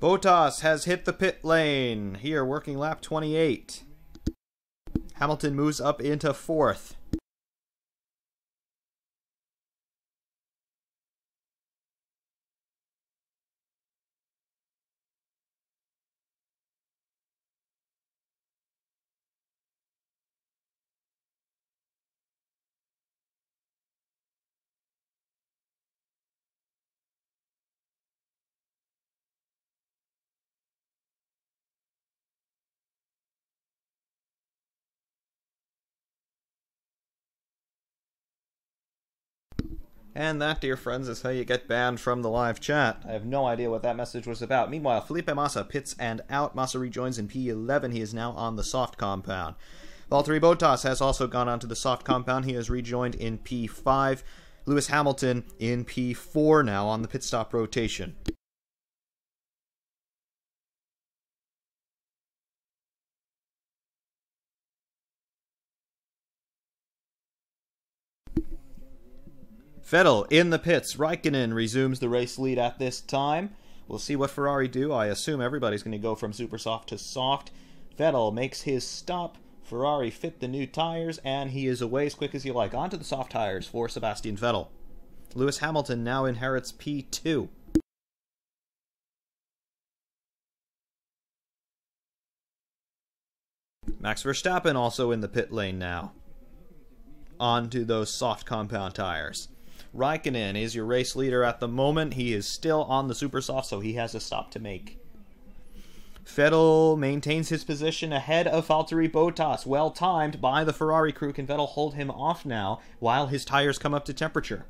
Bottas has hit the pit lane. Here, working lap 28. Hamilton moves up into 4th. And that, dear friends, is how you get banned from the live chat. I have no idea what that message was about. Meanwhile, Felipe Massa pits and out. Massa rejoins in P11. He is now on the soft compound. Valtteri Bottas has also gone onto the soft compound. He has rejoined in P5. Lewis Hamilton in P4 now on the pit stop rotation. Vettel in the pits. Raikkonen resumes the race lead at this time. We'll see what Ferrari do. I assume everybody's going to go from super soft to soft. Vettel makes his stop. Ferrari fit the new tires, and he is away as quick as you like. Onto the soft tires for Sebastian Vettel. Lewis Hamilton now inherits P2. Max Verstappen also in the pit lane now. Onto those soft compound tires. Raikkonen is your race leader at the moment. He is still on the super soft, so he has a stop to make. Vettel maintains his position ahead of Valtteri Bottas. Well timed by the Ferrari crew. Can Vettel hold him off now while his tires come up to temperature?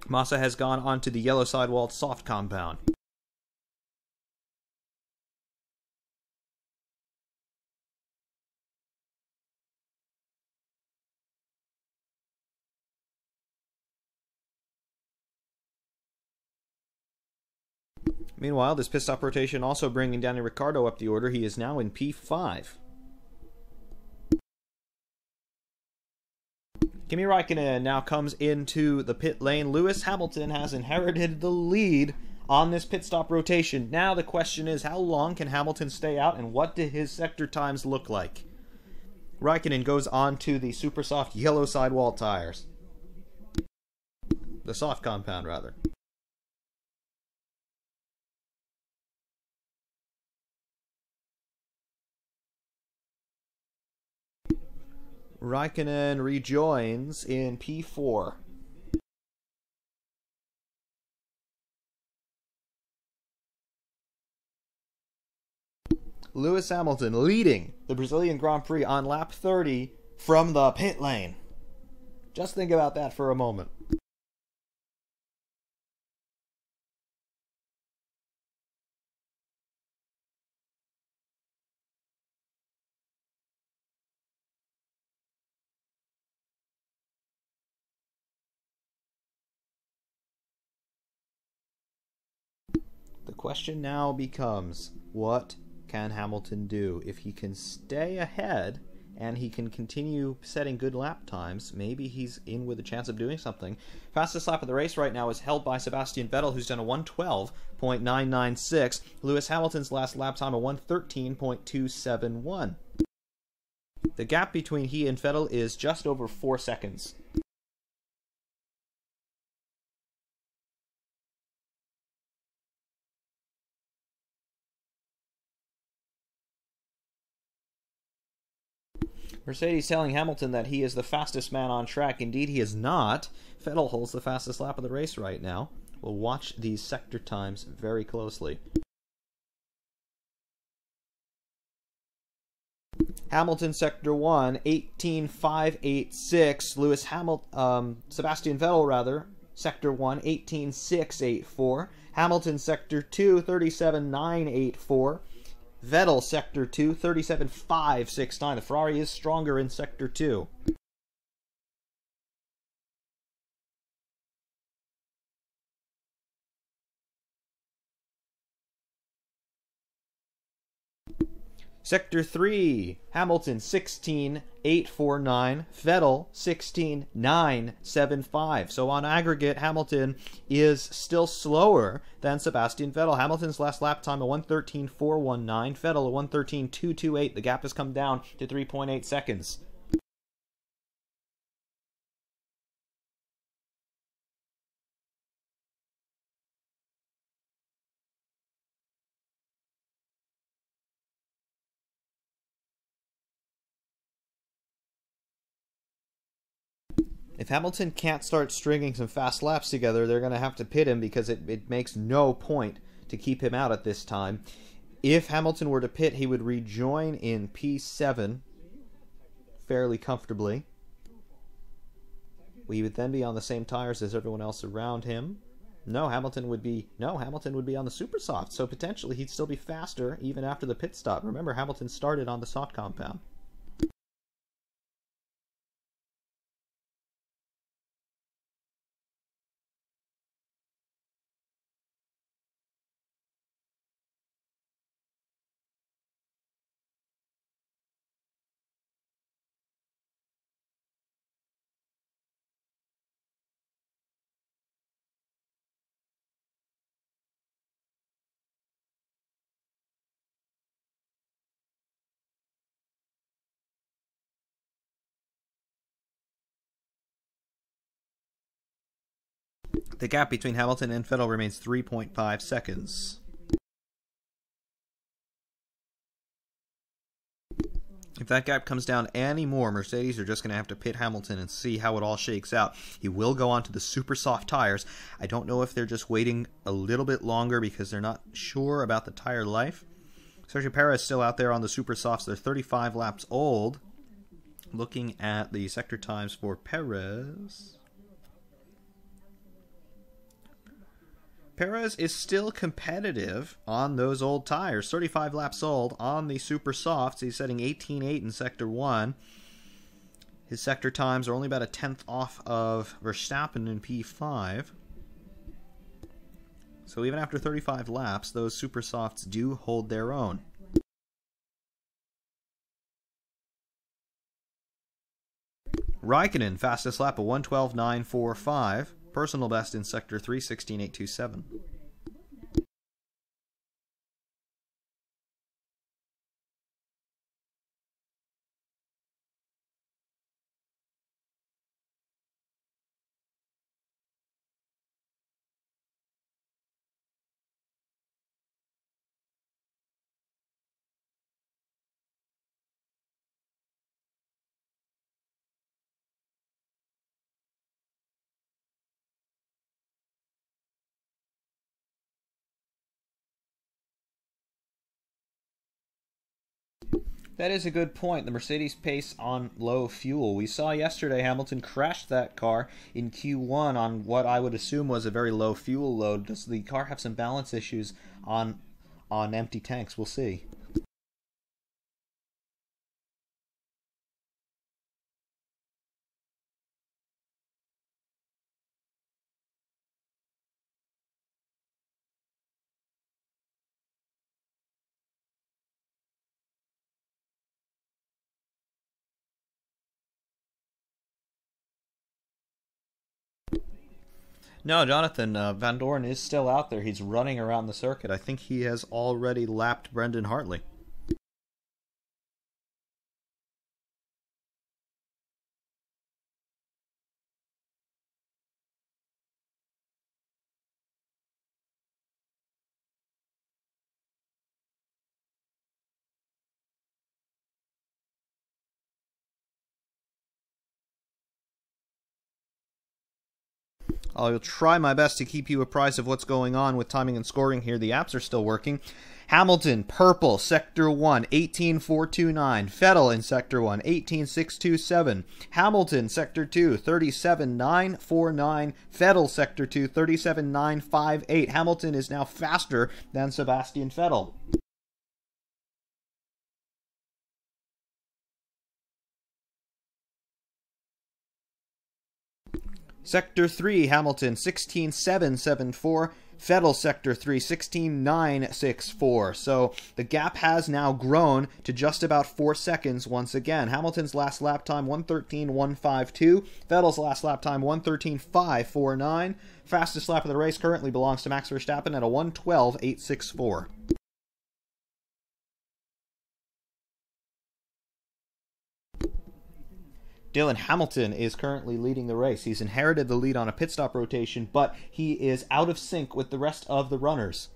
Massa has gone onto the yellow sidewall soft compound. Meanwhile, this pit stop rotation also bringing Daniel Ricciardo up the order. He is now in P5. Kimi Raikkonen now comes into the pit lane. Lewis Hamilton has inherited the lead on this pit stop rotation. Now the question is, how long can Hamilton stay out, and what do his sector times look like? Raikkonen goes on to the super soft yellow sidewall tires. The soft compound, rather. Raikkonen rejoins in P4. Lewis Hamilton leading the Brazilian Grand Prix on lap 30 from the pit lane. Just think about that for a moment. The question now becomes, what can Hamilton do? If he can stay ahead and he can continue setting good lap times, maybe he's in with a chance of doing something. Fastest lap of the race right now is held by Sebastian Vettel, who's done a 1:12.996. Lewis Hamilton's last lap time a 1:13.271. The gap between he and Vettel is just over 4 seconds. Mercedes telling Hamilton that he is the fastest man on track. Indeed, he is not. Vettel holds the fastest lap of the race right now. We'll watch these sector times very closely. Hamilton sector 1, 18.586. Sebastian Vettel rather, sector 1, 18.684. Hamilton sector 2, 37.984. Vettel sector 2, 37.569. The Ferrari is stronger in sector 2. Sector 3, Hamilton 16.849, Vettel 16.975. So on aggregate, Hamilton is still slower than Sebastian Vettel. Hamilton's last lap time a 1:13.419, Vettel a 1:13.228. The gap has come down to 3.8 seconds. If Hamilton can't start stringing some fast laps together, they're going to have to pit him because it makes no point to keep him out at this time. If Hamilton were to pit, he would rejoin in P7 fairly comfortably. We would then be on the same tires as everyone else around him. No, Hamilton would be on the super soft, so potentially he'd still be faster even after the pit stop. Remember, Hamilton started on the soft compound. The gap between Hamilton and Vettel remains 3.5 seconds. If that gap comes down any more, Mercedes are just going to have to pit Hamilton and see how it all shakes out. He will go on to the super soft tires. I don't know if they're just waiting a little bit longer because they're not sure about the tire life. Sergio Perez is still out there on the super softs. They're 35 laps old. Looking at the sector times for Perez. Perez is still competitive on those old tires, 35 laps old on the super softs. He's setting 18.8 in Sector 1. His sector times are only about a tenth off of Verstappen in P5. So even after 35 laps, those super softs do hold their own. Raikkonen, fastest lap of 1:12.945. Personal best in Sector 3, 16.827. That is a good point. The Mercedes pace on low fuel. We saw yesterday Hamilton crashed that car in Q1 on what I would assume was a very low fuel load. Does the car have some balance issues on empty tanks? We'll see. No, Jonathan, Van Dorn is still out there. He's running around the circuit. I think he has already lapped Brendan Hartley. I'll try my best to keep you apprised of what's going on with timing and scoring here. The apps are still working. Hamilton, purple, Sector 1, 18.429. Vettel in Sector 1, 18.627. Hamilton, Sector 2, 37.949. Vettel, Sector 2, 37.958. Hamilton is now faster than Sebastian Vettel. Sector 3, Hamilton, 16.774. Vettel, Sector 3, 16.964. So the gap has now grown to just about 4 seconds once again. Hamilton's last lap time, 1:13.152. Vettel's last lap time, 1:13.549. Fastest lap of the race currently belongs to Max Verstappen at a 1:12.864. Dylan Hamilton is currently leading the race. He's inherited the lead on a pit stop rotation, but he is out of sync with the rest of the runners.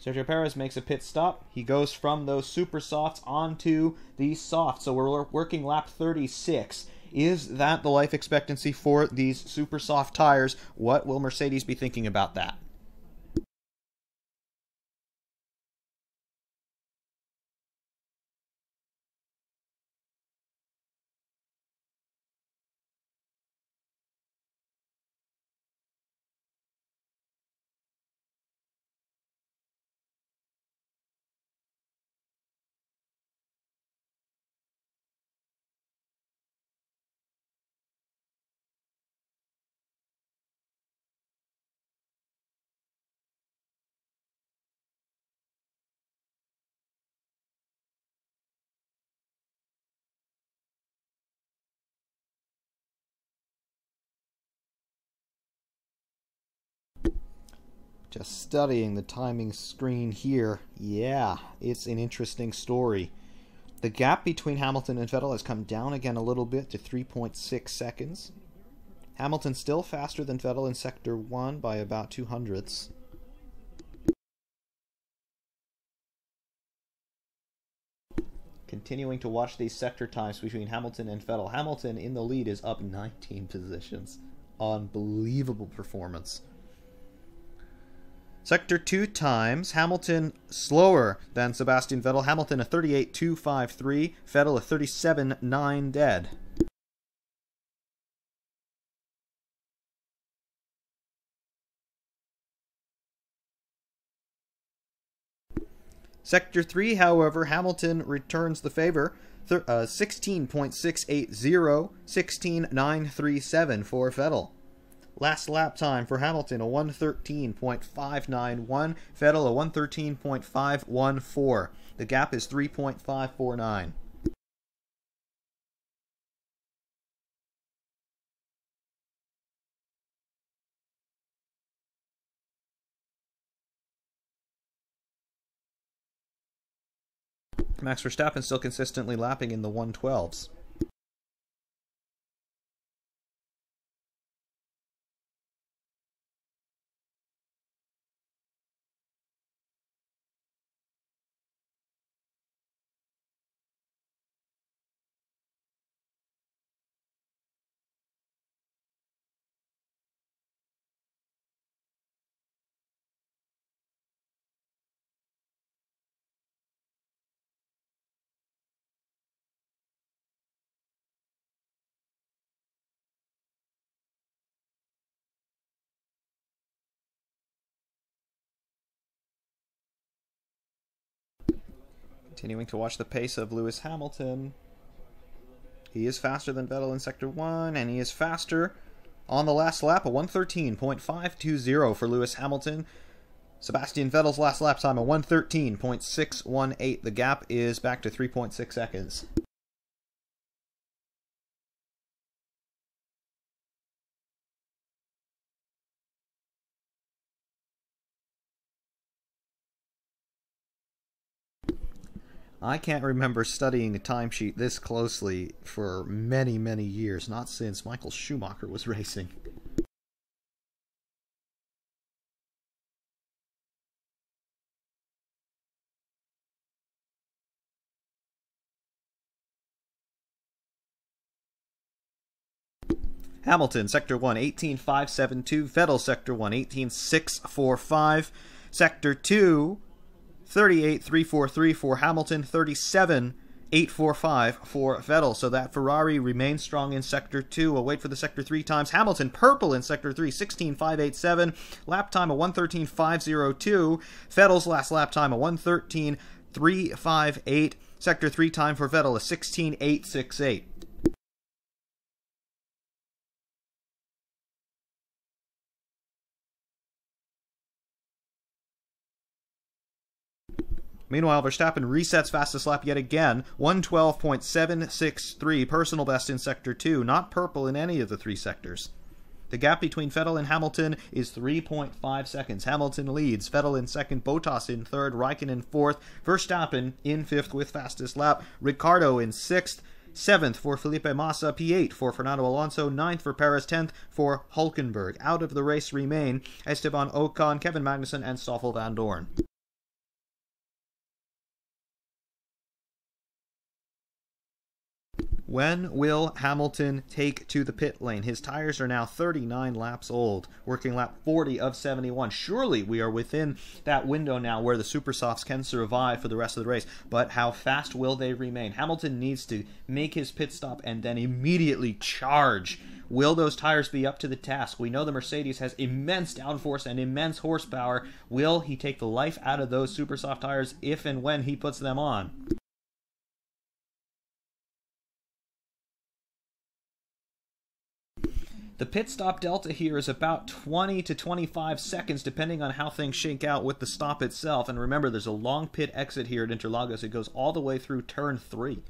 Sergio Perez makes a pit stop. He goes from those super softs onto these softs. So we're working lap 36. Is that the life expectancy for these super soft tires? What will Mercedes be thinking about that? Just studying the timing screen here. Yeah, it's an interesting story. The gap between Hamilton and Vettel has come down again a little bit to 3.6 seconds. Hamilton still faster than Vettel in Sector 1 by about 0.02. Continuing to watch these sector times between Hamilton and Vettel. Hamilton in the lead is up 19 positions. Unbelievable performance. Sector 2 times, Hamilton slower than Sebastian Vettel. Hamilton a 38.253, Vettel a 37.9 dead. Sector 3, however, Hamilton returns the favor. 16.680, 16.937 for Vettel. Last lap time for Hamilton, a 1:13.591. Vettel, a 1:13.514. The gap is 3.549. Max Verstappen still consistently lapping in the 1:12s. Continuing to watch the pace of Lewis Hamilton. He is faster than Vettel in Sector 1, and he is faster on the last lap, a 1:13.520 for Lewis Hamilton. Sebastian Vettel's last lap time, a 1:13.618. The gap is back to 3.6 seconds. I can't remember studying a timesheet this closely for many, many years, not since Michael Schumacher was racing. Hamilton, Sector 1, 18.572. Vettel, Sector 1, 18.645. Sector 2, 38.343 for Hamilton, 37.845 for Vettel. So that Ferrari remains strong in Sector 2. We'll wait for the Sector 3 times. Hamilton, purple in Sector 3, 16.587. Lap time, a 1:13.502. Vettel's last lap time, a 1:13.358. Sector 3 time for Vettel, a 16.868. Meanwhile, Verstappen resets fastest lap yet again, 1:12.763, personal best in Sector 2, not purple in any of the three sectors. The gap between Vettel and Hamilton is 3.5 seconds. Hamilton leads, Vettel in second, Bottas in third, Raikkonen in fourth, Verstappen in fifth with fastest lap, Ricciardo in sixth, 7th for Felipe Massa, P8 for Fernando Alonso, 9th for Perez, 10th for Hulkenberg. Out of the race remain Esteban Ocon, Kevin Magnussen, and Stoffel Van Dorn. When will Hamilton take to the pit lane? His tires are now 39 laps old, working lap 40 of 71. Surely we are within that window now where the super softs can survive for the rest of the race, but how fast will they remain? Hamilton needs to make his pit stop and then immediately charge. Will those tires be up to the task? We know the Mercedes has immense downforce and immense horsepower. Will he take the life out of those super soft tires if and when he puts them on? The pit stop delta here is about 20 to 25 seconds, depending on how things shake out with the stop itself. And remember, there's a long pit exit here at Interlagos. It goes all the way through turn 3.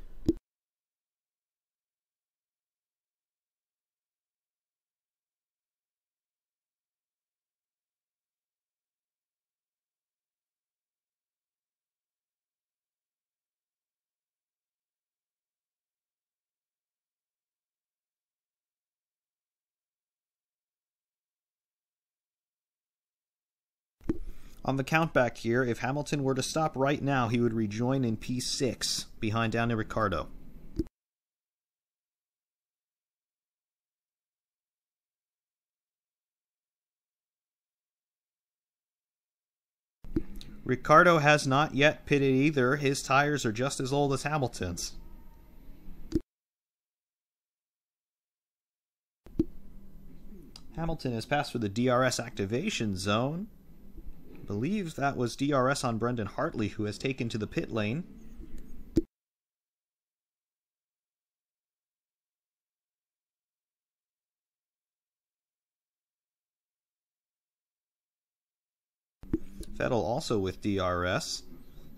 On the count back here, if Hamilton were to stop right now, he would rejoin in P6 behind Daniel Ricciardo. Ricciardo has not yet pitted either. His tires are just as old as Hamilton's. Hamilton has passed for the DRS activation zone. I believe that was DRS on Brendan Hartley, who has taken to the pit lane. Vettel also with DRS.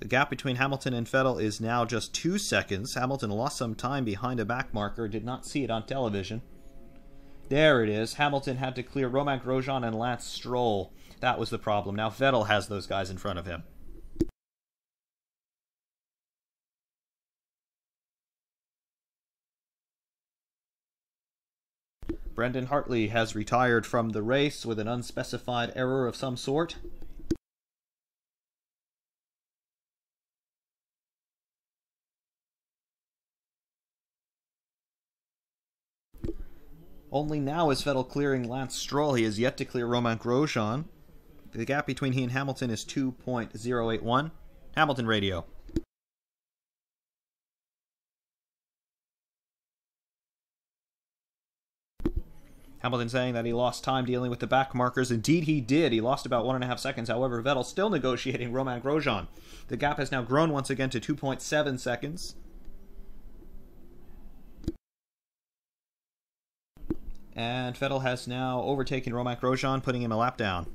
The gap between Hamilton and Vettel is now just 2 seconds. Hamilton lost some time behind a back marker, did not see it on television. There it is. Hamilton had to clear Romain Grosjean and Lance Stroll. That was the problem. Now Vettel has those guys in front of him. Brendan Hartley has retired from the race with an unspecified error of some sort. Only now is Vettel clearing Lance Stroll. He has yet to clear Romain Grosjean. The gap between he and Hamilton is 2.081. Hamilton radio. Hamilton saying that he lost time dealing with the back markers. Indeed he did. He lost about 1.5 seconds. However, Vettel still negotiating Romain Grosjean. The gap has now grown once again to 2.7 seconds. And Vettel has now overtaken Romain Grosjean, putting him a lap down.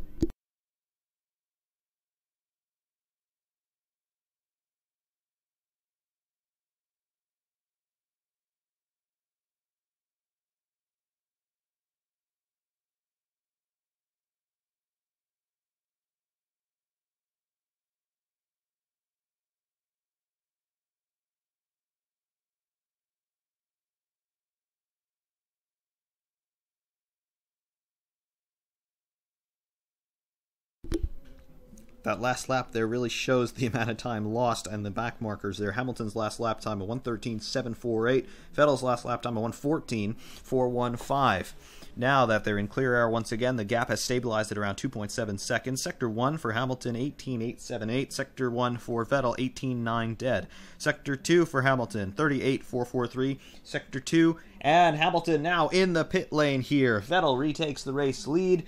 That last lap there really shows the amount of time lost and the back markers there. Hamilton's last lap time of 1:13.748. Vettel's last lap time of 1:14.415. Now that they're in clear air once again, the gap has stabilized at around 2.7 seconds. Sector 1 for Hamilton, 18.878. Sector 1 for Vettel, 18.9 dead. Sector 2 for Hamilton, 38.443. Sector 2, and Hamilton now in the pit lane here. Vettel retakes the race lead.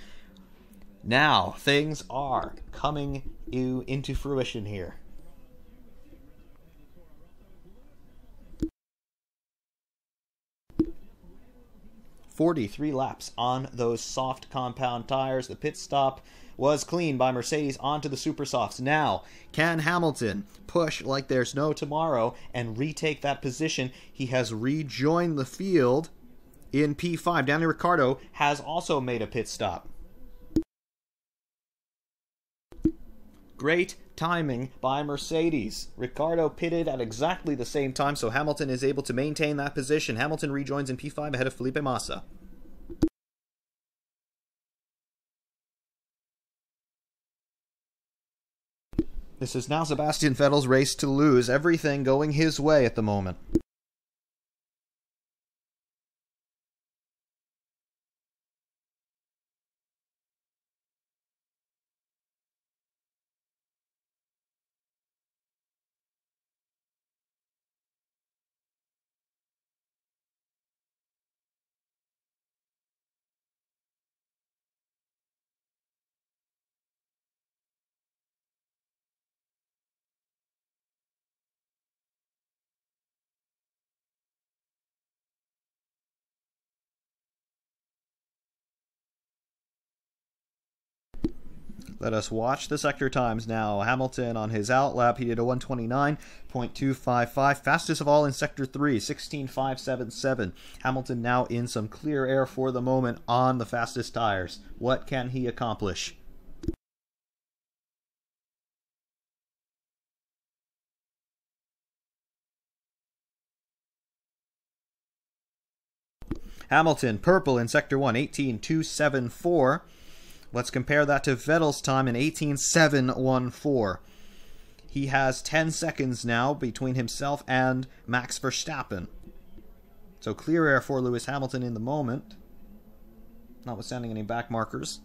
Now, things are coming into fruition here. "43 laps on those soft compound tires. The pit stop was clean by Mercedes onto the super softs. Now, can Hamilton push like there's no tomorrow and retake that position? He has rejoined the field in P5. Daniel Ricciardo has also made a pit stop. Great timing by Mercedes. Ricciardo pitted at exactly the same time, so Hamilton is able to maintain that position. Hamilton rejoins in P5 ahead of Felipe Massa. This is now Sebastian Vettel's race to lose. Everything going his way at the moment. Let us watch the sector times now. Hamilton on his out lap, he did a 129.255. Fastest of all in sector 3, 16.577. Hamilton now in some clear air for the moment on the fastest tires. What can he accomplish? Hamilton, purple in sector 1, 18.274. Let's compare that to Vettel's time in 18.714. He has 10 seconds now between himself and Max Verstappen. So clear air for Lewis Hamilton in the moment, notwithstanding any back markers.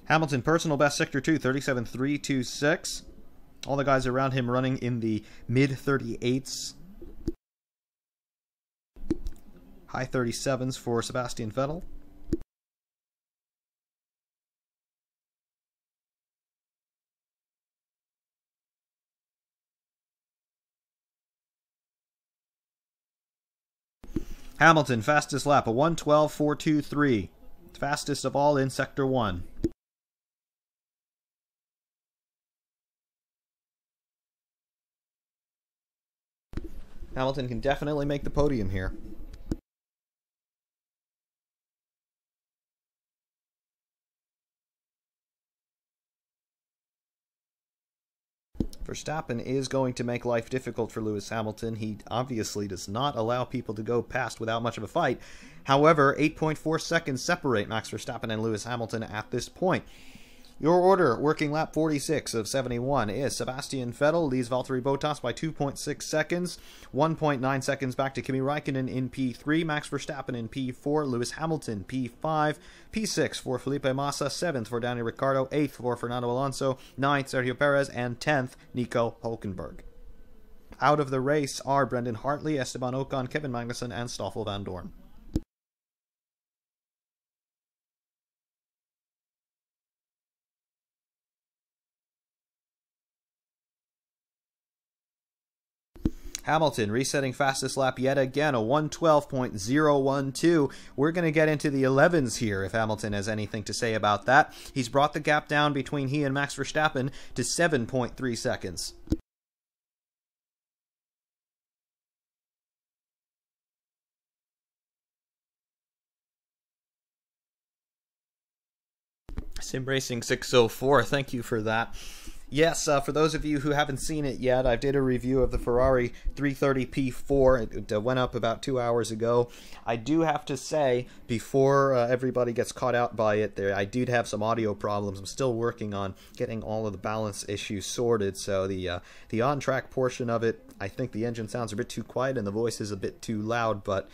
Hamilton, personal best sector 2, 37.326. All the guys around him running in the mid-38s. High 37s for Sebastian Vettel. Hamilton, fastest lap, a 1:12.423. Fastest of all in sector 1. Hamilton can definitely make the podium here. Verstappen is going to make life difficult for Lewis Hamilton. He obviously does not allow people to go past without much of a fight. However, 8.4 seconds separate Max Verstappen and Lewis Hamilton at this point. Your order, working lap 46 of 71, is Sebastian Vettel leads Valtteri Bottas by 2.6 seconds, 1.9 seconds back to Kimi Räikkönen in P3, Max Verstappen in P4, Lewis Hamilton P5, P6 for Felipe Massa, 7th for Daniel Ricciardo, 8th for Fernando Alonso, 9th Sergio Perez, and 10th Nico Hülkenberg. Out of the race are Brendan Hartley, Esteban Ocon, Kevin Magnussen, and Stoffel van Dorn. Hamilton resetting fastest lap yet again, a 1:12.012. We're going to get into the 11s here if Hamilton has anything to say about that. He's brought the gap down between he and Max Verstappen to 7.3 seconds. SimRacing604, thank you for that. Yes, for those of you who haven't seen it yet, I did a review of the Ferrari 330 P4. It went up about 2 hours ago. I do have to say, before everybody gets caught out by it, I did have some audio problems. I'm still working on getting all of the balance issues sorted, so the on-track portion of it, I think the engine sounds a bit too quiet and the voice is a bit too loud, but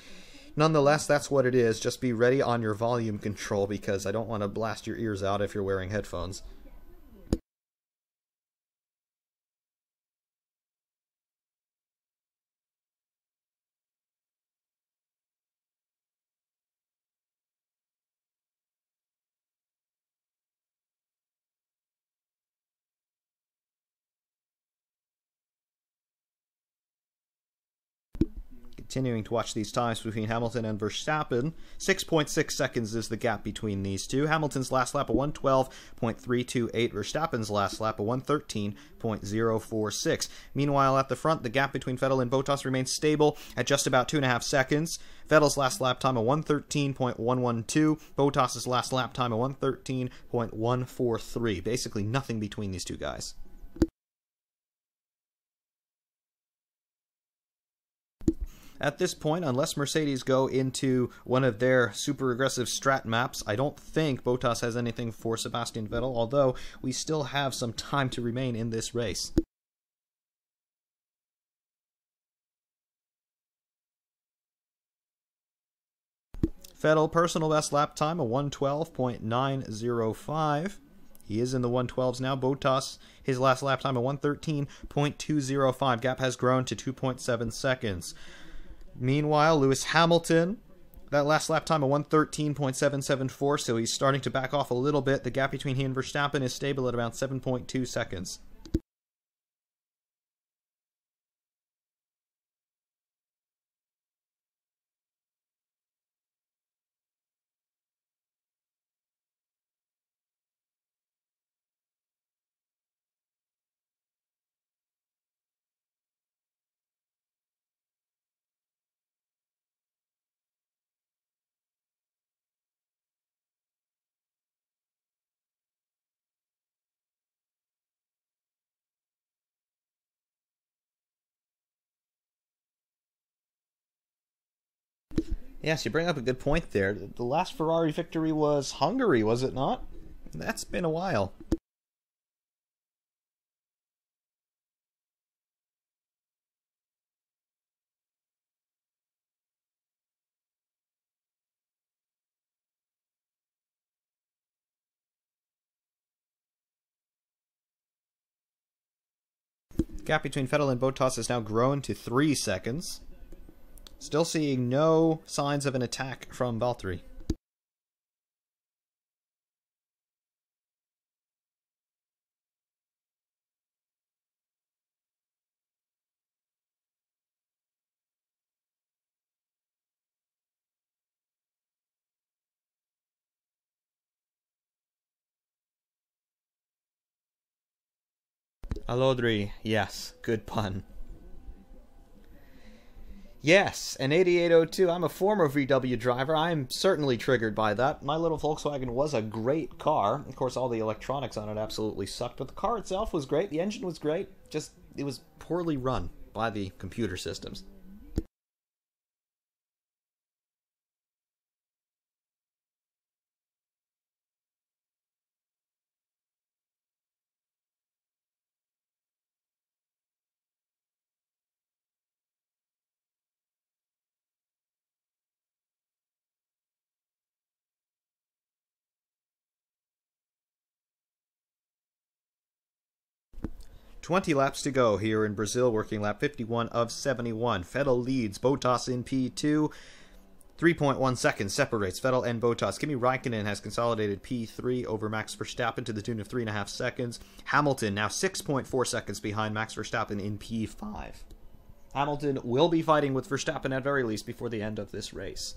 nonetheless, that's what it is. Just be ready on your volume control, because I don't want to blast your ears out if you're wearing headphones. Continuing to watch these times between Hamilton and Verstappen, 6.6 seconds is the gap between these two. Hamilton's last lap a 1:12.328, Verstappen's last lap a 1:13.046. Meanwhile, at the front, the gap between Vettel and Bottas remains stable at just about 2.5 seconds. Vettel's last lap time a 1:13.112, Bottas's last lap time a 1:13.143. Basically nothing between these two guys. At this point, unless Mercedes go into one of their super aggressive strat maps, I don't think Bottas has anything for Sebastian Vettel, although we still have some time to remain in this race. Vettel, personal best lap time, a 1:12.905. He is in the 112s now. Bottas, his last lap time, a 1:13.205. Gap has grown to 2.7 seconds. Meanwhile, Lewis Hamilton, that last lap time a 1:13.774, so he's starting to back off a little bit. The gap between he and Verstappen is stable at about 7.2 seconds. Yes, you bring up a good point there. The last Ferrari victory was Hungary, was it not? That's been a while. Gap between Vettel and Bottas has now grown to 3 seconds. Still seeing no signs of an attack from Valtteri. Alodri, yes, good pun. Yes, an 8802. I'm a former VW driver. I'm certainly triggered by that. My little Volkswagen was a great car. Of course, all the electronics on it absolutely sucked, but the car itself was great. The engine was great. Just, it was poorly run by the computer systems. "20 laps to go here in Brazil, working lap 51 of 71. Vettel leads Bottas in P2. 3.1 seconds separates Vettel and Bottas. Kimi Räikkönen has consolidated P3 over Max Verstappen to the tune of 3.5 seconds. Hamilton now 6.4 seconds behind Max Verstappen in P5. Hamilton will be fighting with Verstappen at very least before the end of this race.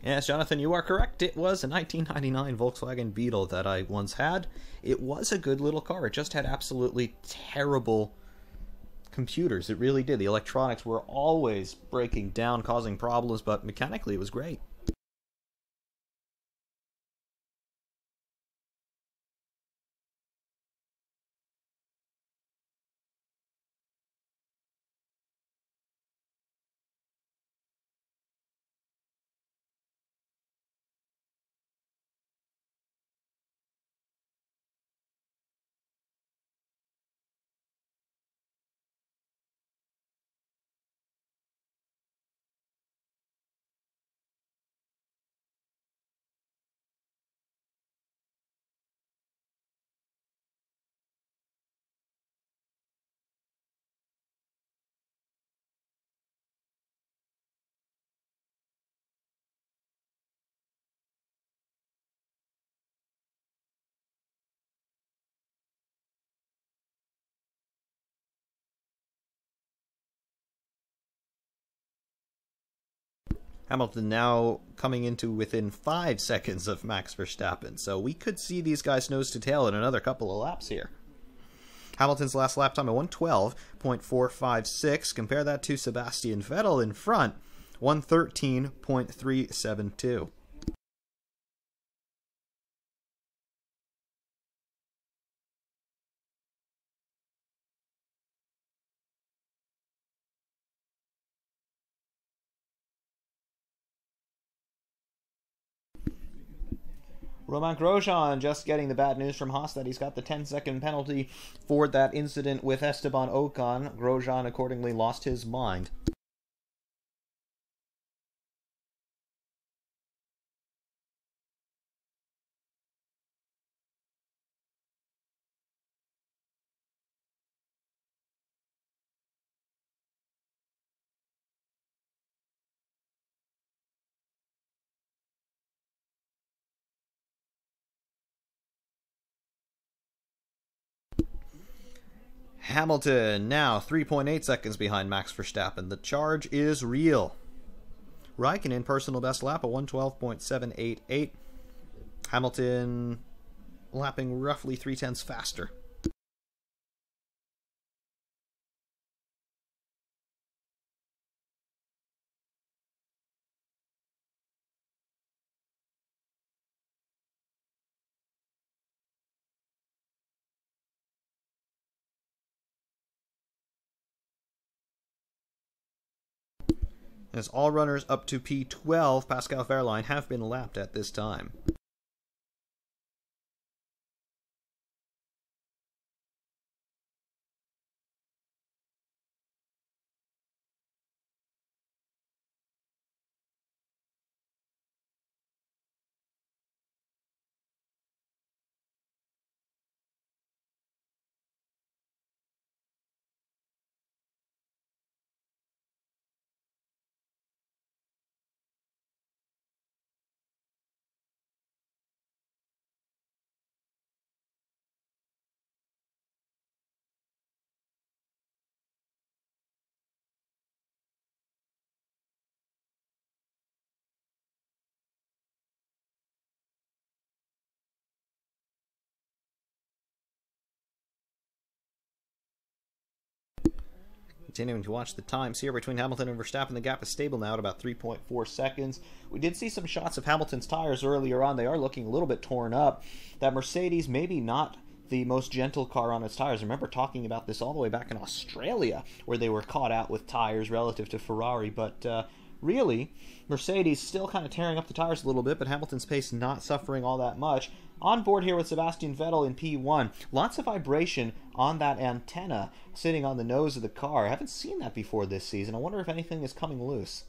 Yes, Jonathan, you are correct. It was a 1999 Volkswagen Beetle that I once had. It was a good little car. It just had absolutely terrible computers. It really did. The electronics were always breaking down, causing problems, but mechanically it was great. Hamilton now coming into within 5 seconds of Max Verstappen, so we could see these guys nose to tail in another couple of laps here. Hamilton's last lap time at 1:12.456. Compare that to Sebastian Vettel in front, 1:13.372. Romain Grosjean just getting the bad news from Haas that he's got the 10-second penalty for that incident with Esteban Ocon. Grosjean accordingly lost his mind. Hamilton now 3.8 seconds behind Max Verstappen. The charge is real. Raikkonen personal best lap at 1:12.788. Hamilton lapping roughly 0.3 faster. as all runners up to P12, Pascal Wehrlein, have been lapped at this time. Continuing to watch the times here between Hamilton and Verstappen, the gap is stable now at about 3.4 seconds. We did see some shots of Hamilton's tires earlier on. They are looking a little bit torn up. That Mercedes, maybe not the most gentle car on its tires. I remember talking about this all the way back in Australia, where they were caught out with tires relative to Ferrari, but really, Mercedes still kind of tearing up the tires a little bit, but Hamilton's pace not suffering all that much. On board here with Sebastian Vettel in P1. Lots of vibration on that antenna sitting on the nose of the car. I haven't seen that before this season. I wonder if anything is coming loose.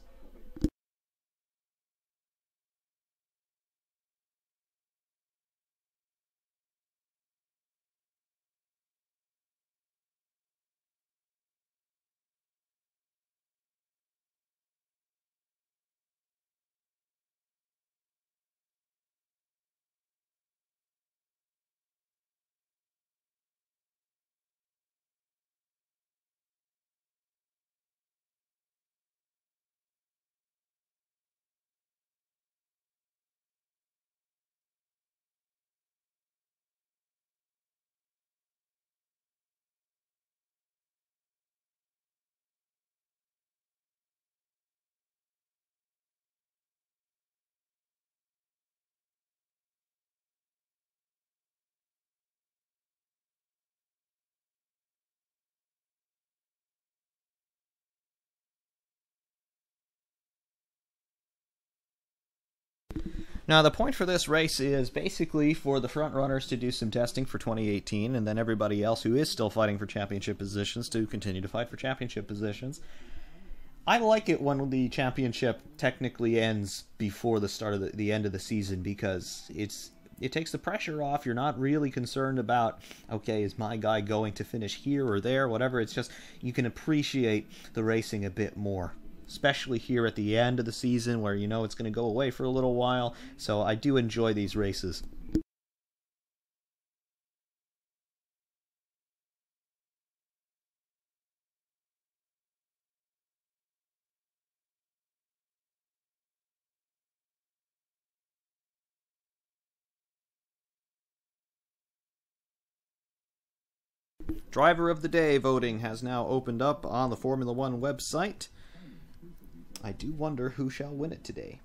Now, the point for this race is basically for the front runners to do some testing for 2018, and then everybody else who is still fighting for championship positions to continue to fight for championship positions. I like it when the championship technically ends before the start of the end of the season, because it takes the pressure off. You're not really concerned about, okay, is my guy going to finish here or there, whatever. It's just you can appreciate the racing a bit more, especially here at the end of the season where you know it's going to go away for a little while. So I do enjoy these races. Driver of the Day voting has now opened up on the Formula One website. I do wonder who shall win it today.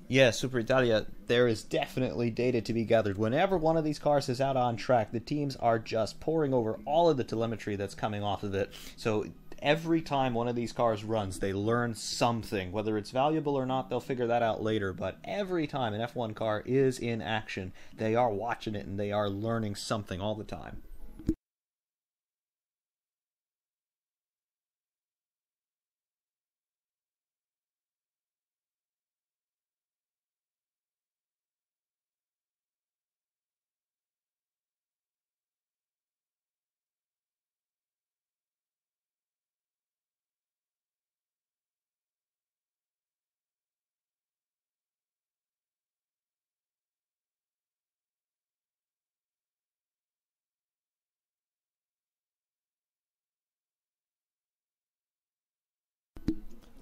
Yeah, Super Italia, there is definitely data to be gathered. Whenever one of these cars is out on track, the teams are just poring over all of the telemetry that's coming off of it. So every time one of these cars runs, they learn something. Whether it's valuable or not, they'll figure that out later. But every time an F1 car is in action, they are watching it and they are learning something all the time.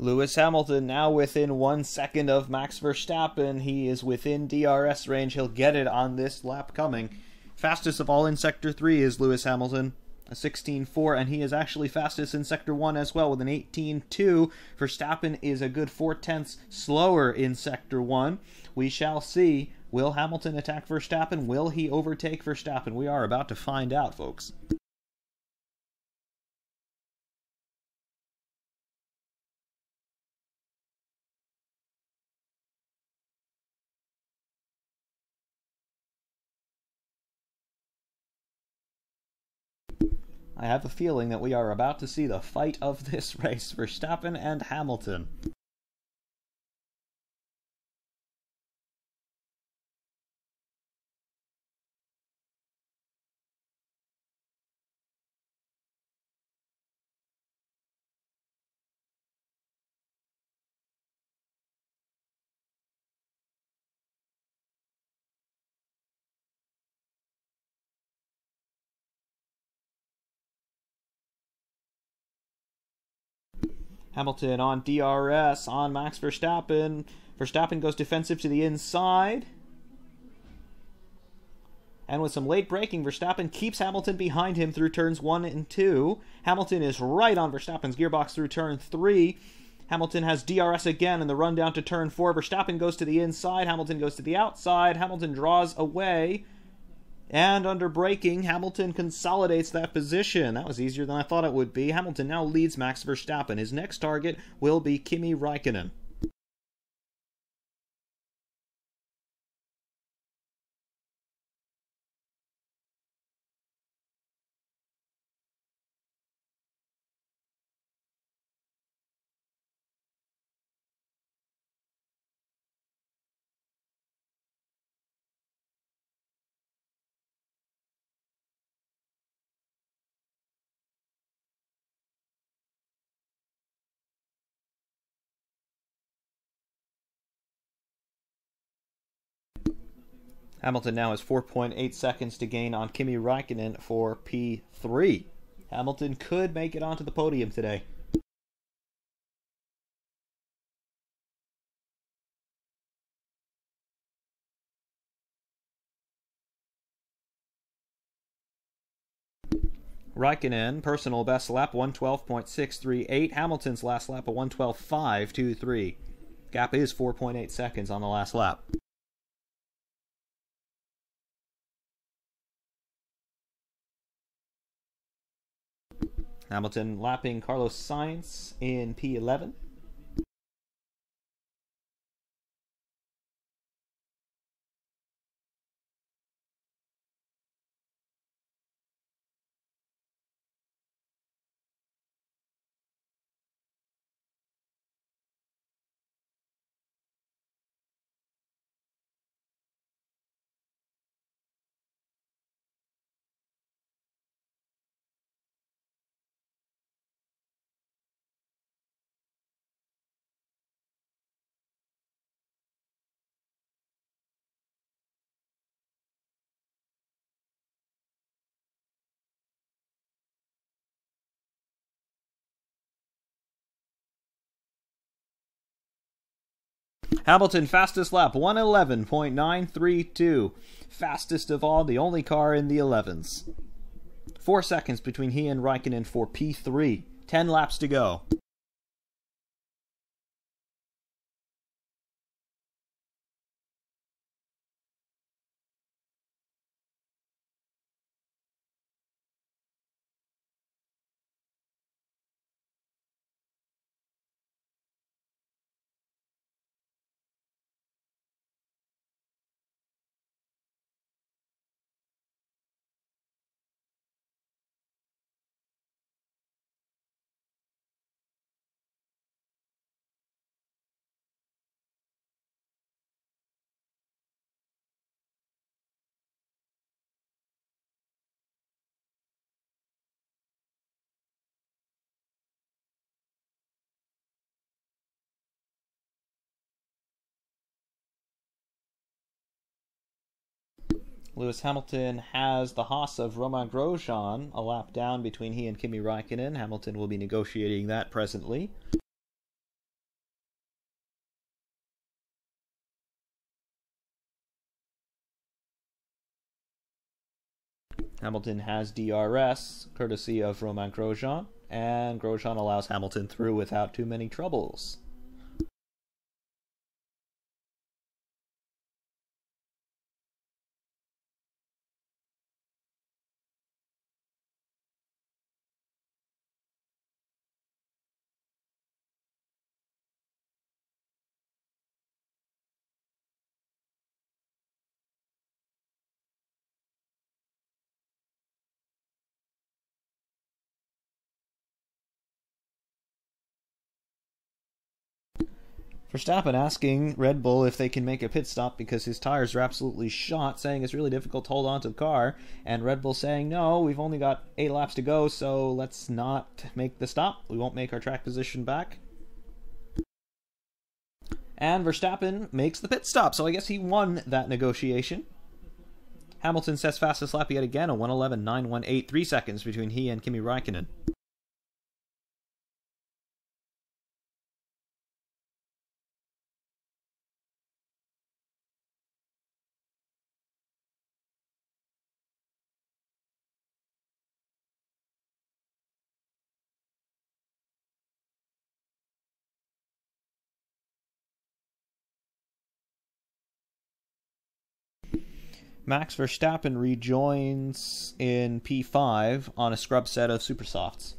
Lewis Hamilton now within 1 second of Max Verstappen. He is within DRS range. He'll get it on this lap coming. Fastest of all in Sector 3 is Lewis Hamilton, a 16.4, and he is actually fastest in Sector 1 as well with an 18.2. Verstappen is a good 0.4 slower in Sector 1. We shall see. Will Hamilton attack Verstappen? Will he overtake Verstappen? We are about to find out, folks. I have a feeling that we are about to see the fight of this race, Verstappen and Hamilton. Hamilton on DRS on Max Verstappen. Verstappen goes defensive to the inside. And with some late braking, Verstappen keeps Hamilton behind him through turns 1 and 2. Hamilton is right on Verstappen's gearbox through turn 3. Hamilton has DRS again in the run down to turn 4. Verstappen goes to the inside. Hamilton goes to the outside. Hamilton draws away. And under braking, Hamilton consolidates that position. That was easier than I thought it would be. Hamilton now leads Max Verstappen. His next target will be Kimi Räikkönen. Hamilton now has 4.8 seconds to gain on Kimi Räikkönen for P3. Hamilton could make it onto the podium today. Räikkönen, personal best lap, 112.638. Hamilton's last lap, a 112.523. Gap is 4.8 seconds on the last lap. Hamilton lapping Carlos Sainz in P11. Hamilton fastest lap, 111.932. Fastest of all, the only car in the 11s. 4 seconds between he and Räikkönen for P3. 10 laps to go. Lewis Hamilton has the Haas of Romain Grosjean a lap down between he and Kimi Räikkönen. Hamilton will be negotiating that presently. Hamilton has DRS, courtesy of Romain Grosjean, and Grosjean allows Hamilton through without too many troubles. Verstappen asking Red Bull if they can make a pit stop because his tires are absolutely shot, saying it's really difficult to hold on to the car, and Red Bull saying, no, we've only got 8 laps to go, so let's not make the stop. We won't make our track position back. And Verstappen makes the pit stop, so I guess he won that negotiation. Hamilton sets fastest lap yet again, a 1:11.918, 3 seconds between he and Kimi Räikkönen. Max Verstappen rejoins in P5 on a scrub set of super softs.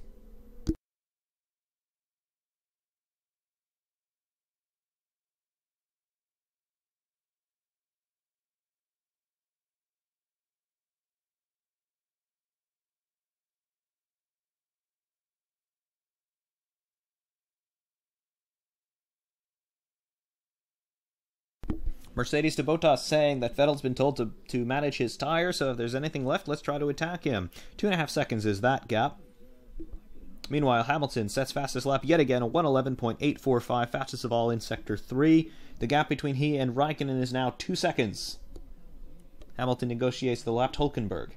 Mercedes to Bottas saying that Vettel's been told to manage his tire, so if there's anything left, let's try to attack him. 2.5 seconds is that gap. Meanwhile, Hamilton sets fastest lap yet again, a 1:11.845, fastest of all in Sector 3. The gap between he and Räikkönen is now 2 seconds. Hamilton negotiates the lap to Hülkenberg.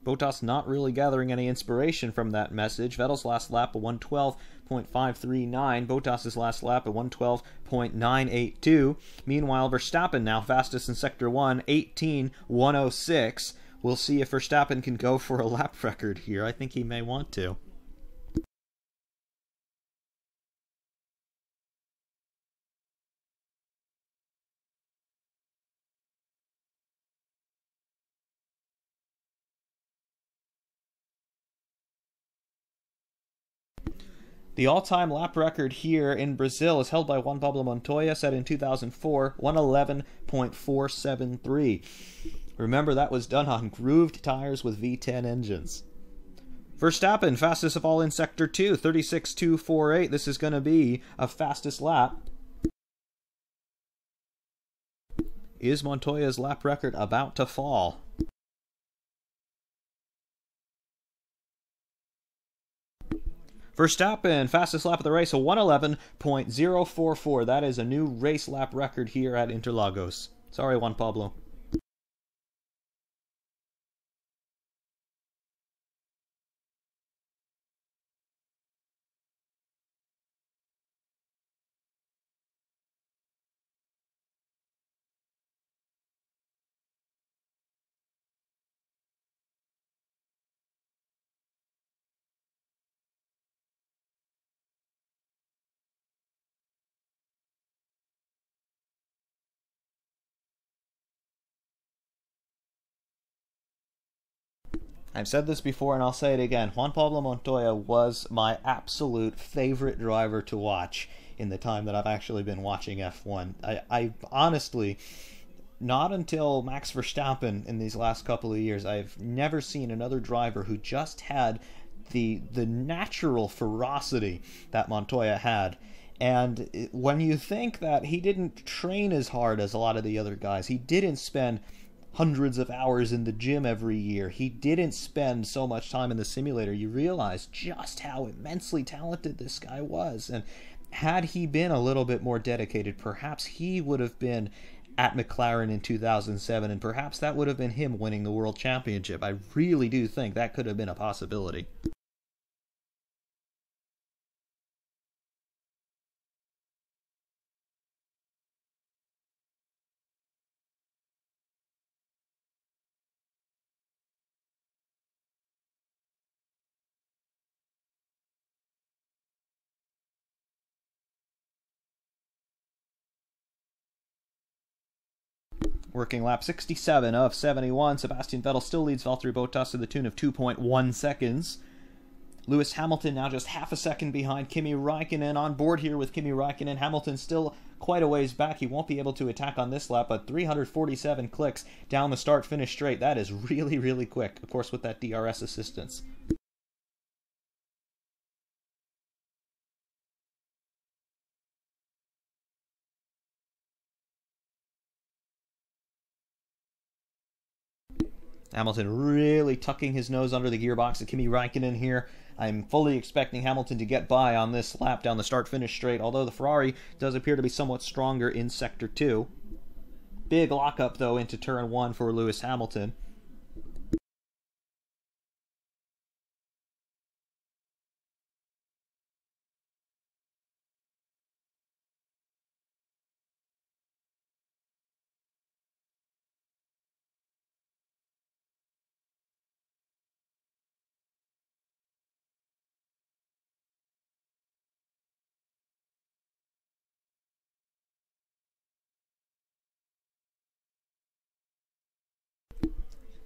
Bottas not really gathering any inspiration from that message. Vettel's last lap, a 1:12.539. Bottas' last lap, a 1:12.982. Meanwhile, Verstappen now fastest in Sector 1, 18.106. We'll see if Verstappen can go for a lap record here. I think he may want to. The all-time lap record here in Brazil is held by Juan Pablo Montoya, set in 2004, 1:11.473. Remember, that was done on grooved tires with V10 engines. Verstappen, fastest of all in Sector 2, 36.248. This is going to be a fastest lap. Is Montoya's lap record about to fall? Verstappen, fastest lap of the race, a 1:11.044. That is a new race lap record here at Interlagos. Sorry, Juan Pablo. I've said this before and I'll say it again. Juan Pablo Montoya was my absolute favorite driver to watch in the time that I've actually been watching F1. I honestly, not until Max Verstappen in these last couple of years, I've never seen another driver who just had the natural ferocity that Montoya had. And when you think that he didn't train as hard as a lot of the other guys, he didn't spend hundreds of hours in the gym every year, he didn't spend so much time in the simulator, you realize just how immensely talented this guy was. And Had he been a little bit more dedicated, perhaps he would have been at McLaren in 2007, and perhaps that would have been him winning the World Championship. I really do think that could have been a possibility. Working lap 67 of 71, Sebastian Vettel still leads Valtteri Bottas to the tune of 2.1 seconds. Lewis Hamilton now just half a second behind Kimi Räikkönen. On board here with Kimi Räikkönen. Hamilton still quite a ways back. He won't be able to attack on this lap, but 347 clicks down the start-finish straight. That is really, really quick, of course, with that DRS assistance. Hamilton really tucking his nose under the gearbox of Kimi Räikkönen here. I'm fully expecting Hamilton to get by on this lap down the start-finish straight, although the Ferrari does appear to be somewhat stronger in Sector 2. Big lockup, though, into Turn 1 for Lewis Hamilton.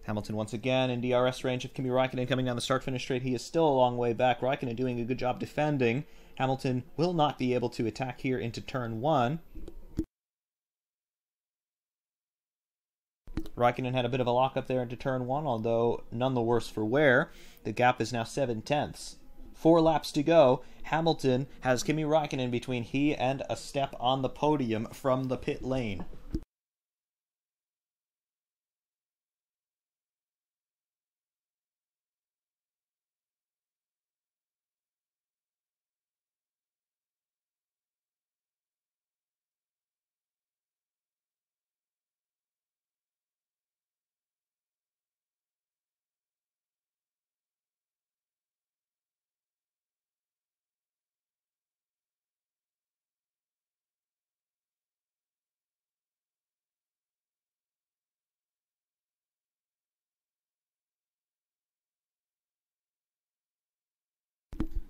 Hamilton once again in DRS range of Kimi Räikkönen coming down the start-finish straight. He is still a long way back. Räikkönen doing a good job defending. Hamilton will not be able to attack here into Turn 1. Räikkönen had a bit of a lockup there into Turn 1, although none the worse for wear. The gap is now 7/10. 4 laps to go. Hamilton has Kimi Räikkönen between he and a step on the podium from the pit lane.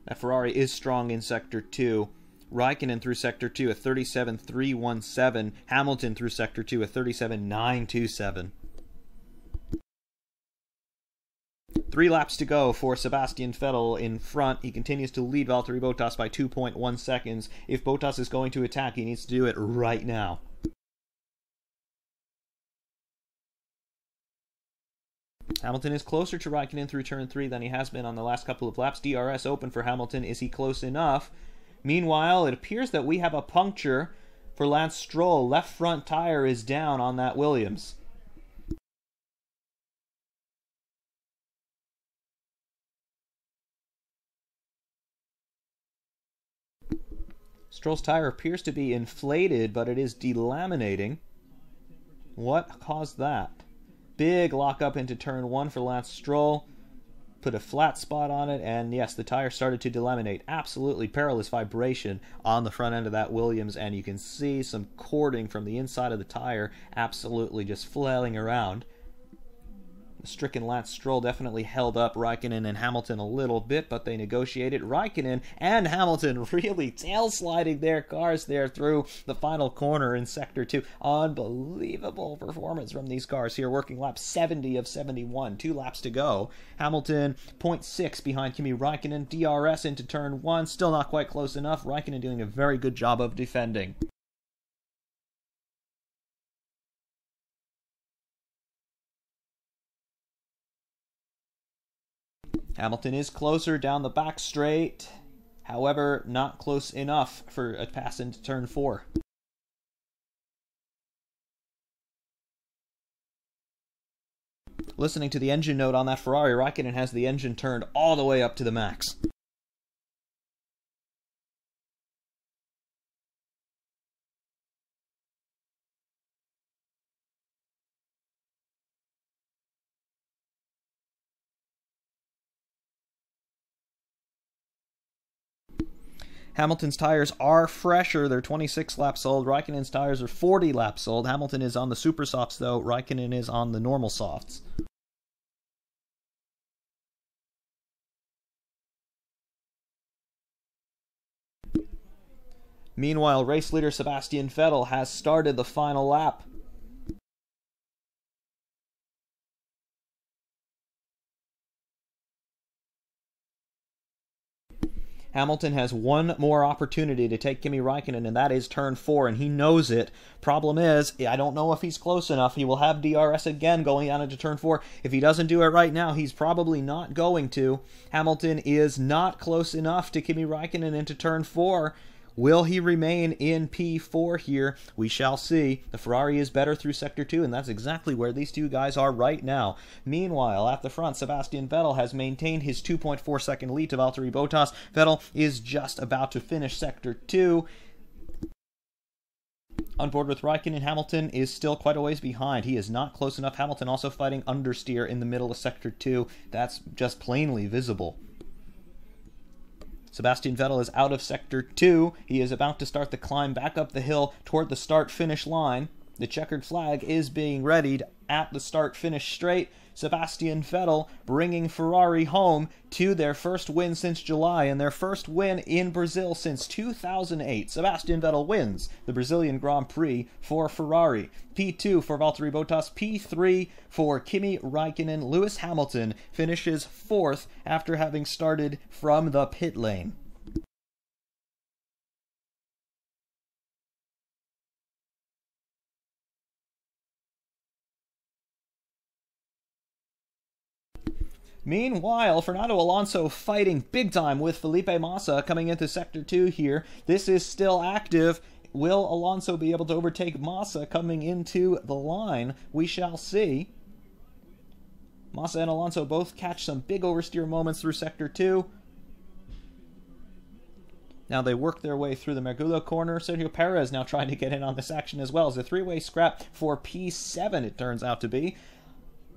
That Ferrari is strong in Sector 2. Räikkönen through Sector 2 at 37.317. Hamilton through Sector 2 at 37.927. 3 laps to go for Sebastian Vettel in front. He continues to lead Valtteri Bottas by 2.1 seconds. If Bottas is going to attack, he needs to do it right now. Hamilton is closer to Räikkönen through Turn 3 than he has been on the last couple of laps. DRS open for Hamilton. Is he close enough? Meanwhile, it appears that we have a puncture for Lance Stroll. Left front tire is down on that Williams. Stroll's tire appears to be inflated, but it is delaminating. What caused that? Big lockup into Turn 1 for Lance Stroll. Put a flat spot on it, and yes, the tire started to delaminate. Absolutely perilous vibration on the front end of that Williams, and you can see some cording from the inside of the tire absolutely just flailing around. The stricken Lance Stroll definitely held up Räikkönen and Hamilton a little bit, but they negotiated. Räikkönen and Hamilton really tail-sliding their cars there through the final corner in Sector 2. Unbelievable performance from these cars here, working lap 70 of 71. 2 laps to go. Hamilton 0.6 behind Kimi Räikkönen. DRS into Turn 1, still not quite close enough. Räikkönen doing a very good job of defending. Hamilton is closer down the back straight, however, not close enough for a pass into Turn 4. Listening to the engine note on that Ferrari, Räikkönen has the engine turned all the way up to the max. Hamilton's tires are fresher. They're 26 laps old. Raikkonen's tires are 40 laps old. Hamilton is on the super softs, though. Raikkonen is on the normal softs. Meanwhile, race leader Sebastian Vettel has started the final lap. Hamilton has one more opportunity to take Kimi Raikkonen, and that is turn 4, and he knows it. Problem is, I don't know if he's close enough. He will have DRS again going down into turn 4. If he doesn't do it right now, he's probably not going to. Hamilton is not close enough to Kimi Raikkonen into turn 4. Will he remain in P4 here? We shall see. The Ferrari is better through Sector 2, and that's exactly where these two guys are right now. Meanwhile, at the front, Sebastian Vettel has maintained his 2.4 second lead to Valtteri Bottas. Vettel is just about to finish Sector 2. On board with Raikkonen, Hamilton is still quite a ways behind. He is not close enough. Hamilton also fighting understeer in the middle of Sector 2. That's just plainly visible. Sebastian Vettel is out of Sector 2. He is about to start the climb back up the hill toward the start-finish line. The checkered flag is being readied at the start-finish straight. Sebastian Vettel bringing Ferrari home to their first win since July and their first win in Brazil since 2008. Sebastian Vettel wins the Brazilian Grand Prix for Ferrari. P2 for Valtteri Bottas, P3 for Kimi Raikkonen. Lewis Hamilton finishes 4th after having started from the pit lane. Meanwhile, Fernando Alonso fighting big time with Felipe Massa coming into Sector 2 here. This is still active. Will Alonso be able to overtake Massa coming into the line? We shall see. Massa and Alonso both catch some big oversteer moments through Sector 2. Now they work their way through the Mergulo corner. Sergio Perez now trying to get in on this action as well. It's a three-way scrap for P7, it turns out to be.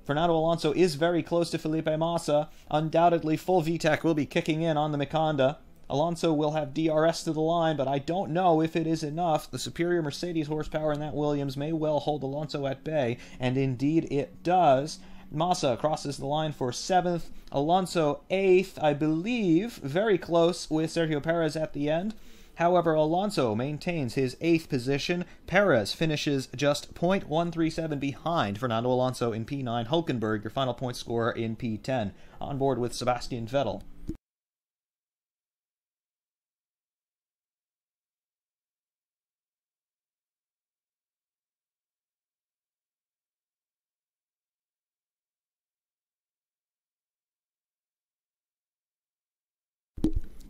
Fernando Alonso is very close to Felipe Massa. Undoubtedly, full VTEC will be kicking in on the Mikanda. Alonso will have DRS to the line, but I don't know if it is enough. The superior Mercedes horsepower in that Williams may well hold Alonso at bay, and indeed it does. Massa crosses the line for 7th. Alonso 8th, I believe, very close with Sergio Perez at the end. However, Alonso maintains his 8th position. Perez finishes just 0.137 behind Fernando Alonso in P9. Hulkenberg, your final point scorer, in P10. On board with Sebastian Vettel.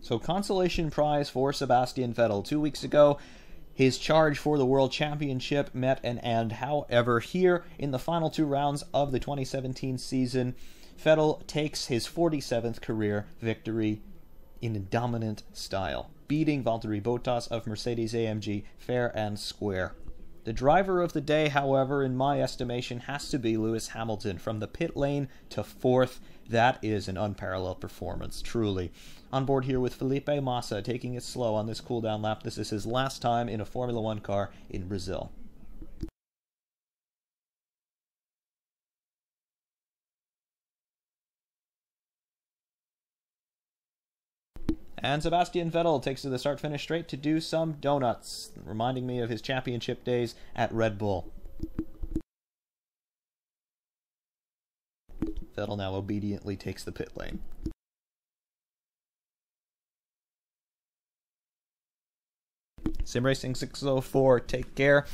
So consolation prize for Sebastian Vettel. 2 weeks ago, his charge for the World Championship met an end. However, here in the final 2 rounds of the 2017 season, Vettel takes his 47th career victory in a dominant style, beating Valtteri Bottas of Mercedes-AMG fair and square. The driver of the day, however, in my estimation, has to be Lewis Hamilton. From the pit lane to 4th, that is an unparalleled performance, truly. On board here with Felipe Massa, taking it slow on this cooldown lap. This is his last time in a Formula 1 car in Brazil. And Sebastian Vettel takes to the start-finish straight to do some donuts, reminding me of his championship days at Red Bull. Vettel now obediently takes the pit lane. SimRacing604, take care.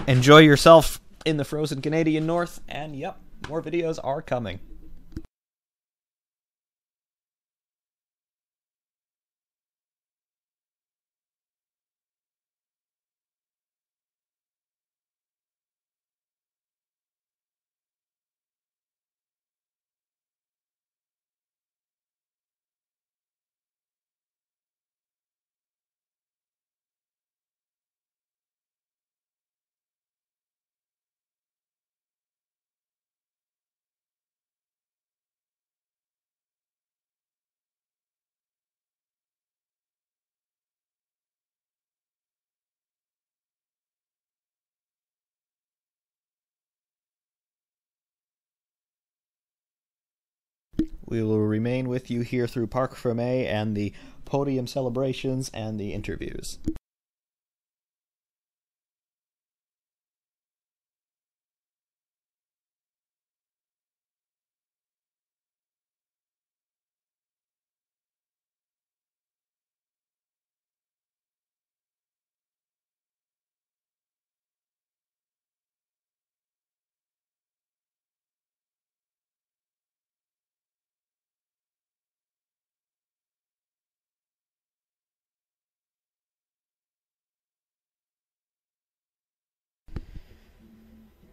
Enjoy yourself in the frozen Canadian North, and yep, more videos are coming. We will remain with you here through Parc Fermé and the podium celebrations and the interviews.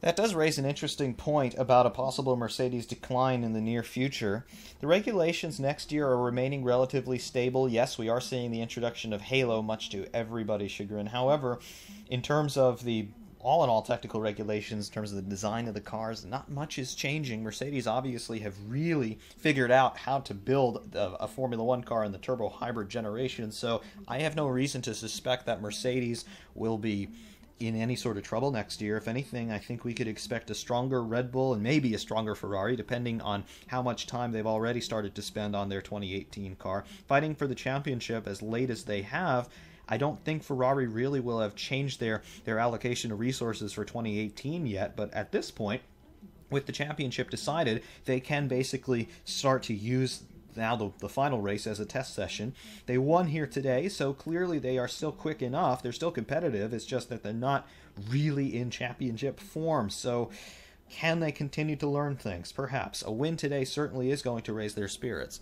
That does raise an interesting point about a possible Mercedes decline in the near future. The regulations next year are remaining relatively stable. Yes, we are seeing the introduction of Halo, much to everybody's chagrin. However, in terms of the all-in-all technical regulations, in terms of the design of the cars, not much is changing. Mercedes obviously have really figured out how to build a Formula One car in the turbo hybrid generation, so I have no reason to suspect that Mercedes will be in any sort of trouble next year. If anything, I think we could expect a stronger Red Bull and maybe a stronger Ferrari, depending on how much time they've already started to spend on their 2018 car. Fighting for the championship as late as they have, I don't think Ferrari really will have changed their allocation of resources for 2018 yet, but at this point, with the championship decided, they can basically start to use now the final race as a test session. They won here today, so clearly they are still quick enough. They're still competitive. It's just that they're not really in championship form. So can they continue to learn things? Perhaps. A win today certainly is going to raise their spirits.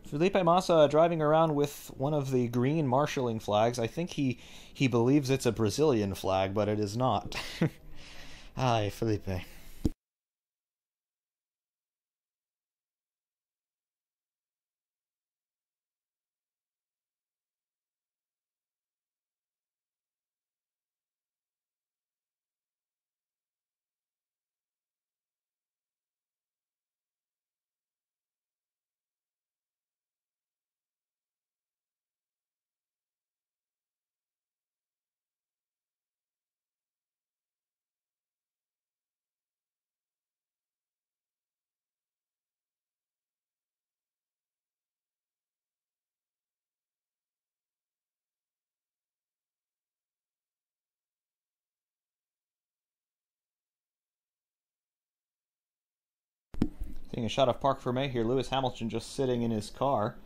Felipe Massa driving around with one of the green marshalling flags. I think he believes it's a Brazilian flag, but it is not. Hi, Felipe. Seeing a shot of Parc Fermé here, Lewis Hamilton just sitting in his car.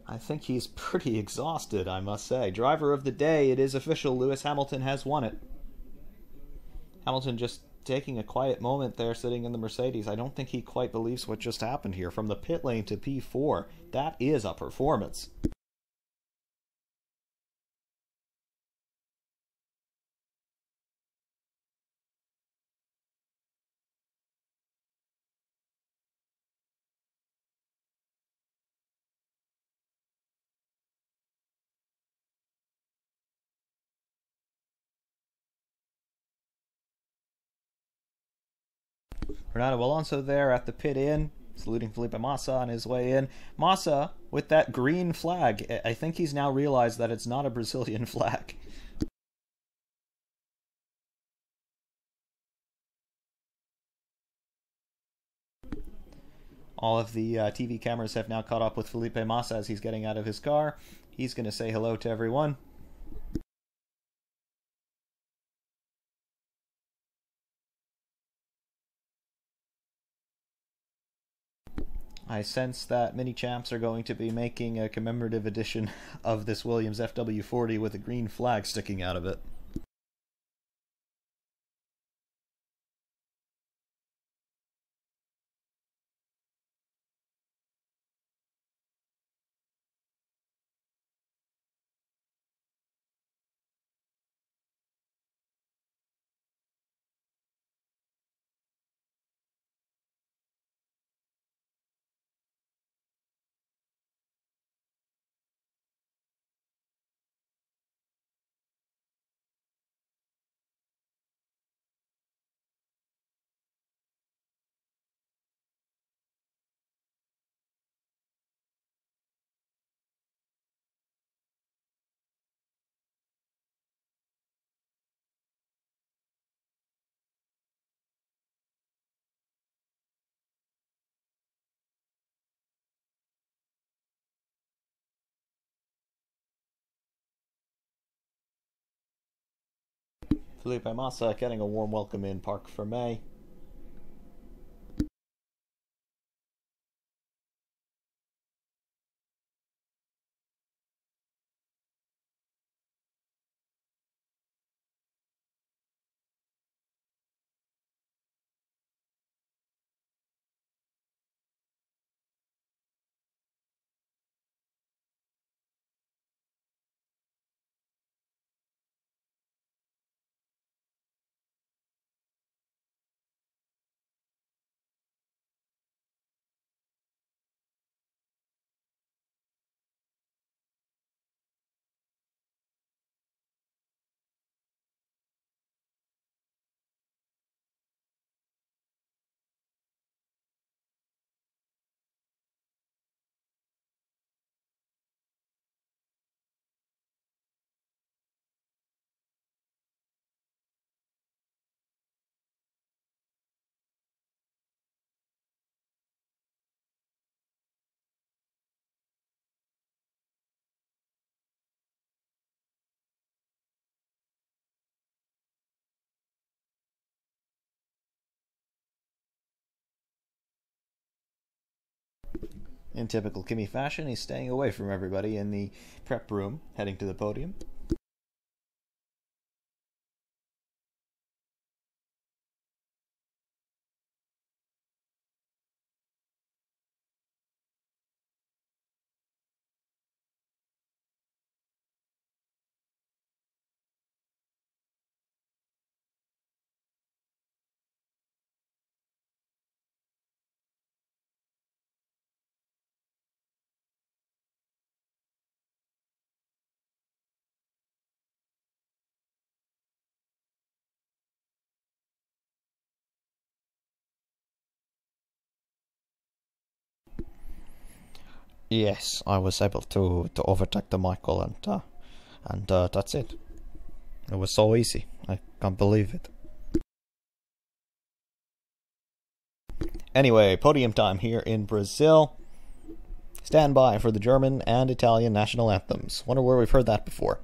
I think he's pretty exhausted, I must say. Driver of the day, it is official. Lewis Hamilton has won it. Hamilton just taking a quiet moment there sitting in the Mercedes. I don't think he quite believes what just happened here. From the pit lane to P4, that is a performance. Fernando Alonso there at the pit in, saluting Felipe Massa on his way in. Massa with that green flag. I think he's now realized that it's not a Brazilian flag. All of the TV cameras have now caught up with Felipe Massa as he's getting out of his car. He's going to say hello to everyone. I sense that many champs are going to be making a commemorative edition of this Williams FW40 with a green flag sticking out of it. Felipe Massa getting a warm welcome in Parc Fermé. In typical Kimi fashion, he's staying away from everybody in the prep room, heading to the podium. Yes, I was able to overtake the Michael, and that's it. It was so easy. I can't believe it. Anyway, podium time here in Brazil. Stand by for the German and Italian national anthems. Wonder where we've heard that before.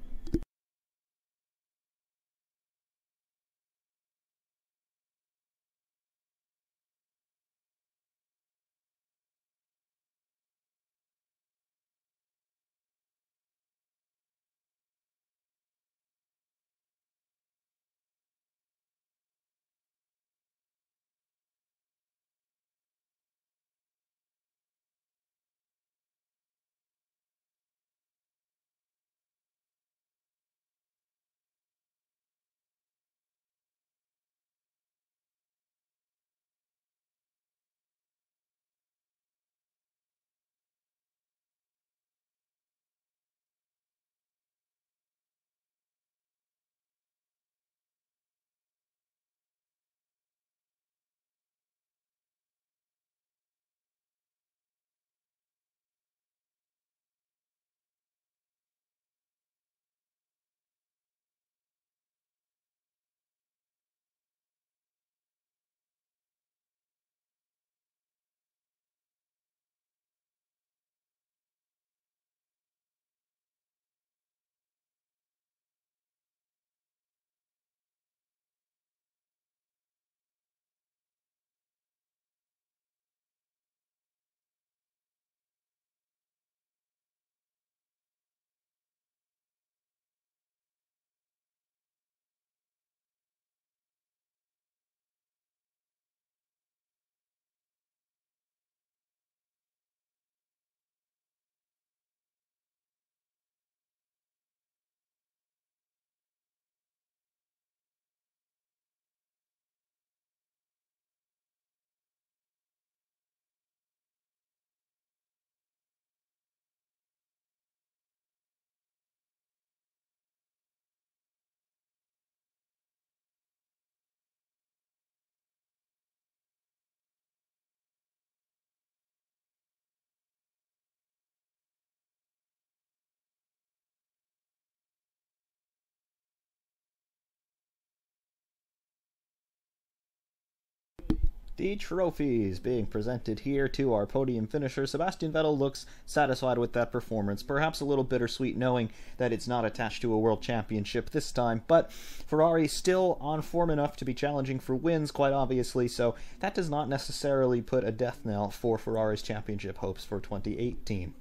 The trophies being presented here to our podium finisher. Sebastian Vettel looks satisfied with that performance, perhaps a little bittersweet knowing that it's not attached to a world championship this time, but Ferrari still on form enough to be challenging for wins, quite obviously, so that does not necessarily put a death knell for Ferrari's championship hopes for 2018.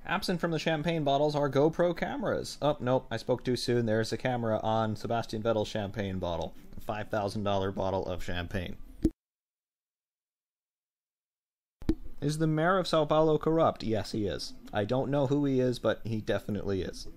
Absent from the champagne bottles are GoPro cameras. Oh, nope, I spoke too soon. There's a camera on Sebastian Vettel's champagne bottle. A $5,000 bottle of champagne. Is the mayor of Sao Paulo corrupt? Yes, he is. I don't know who he is, but he definitely is.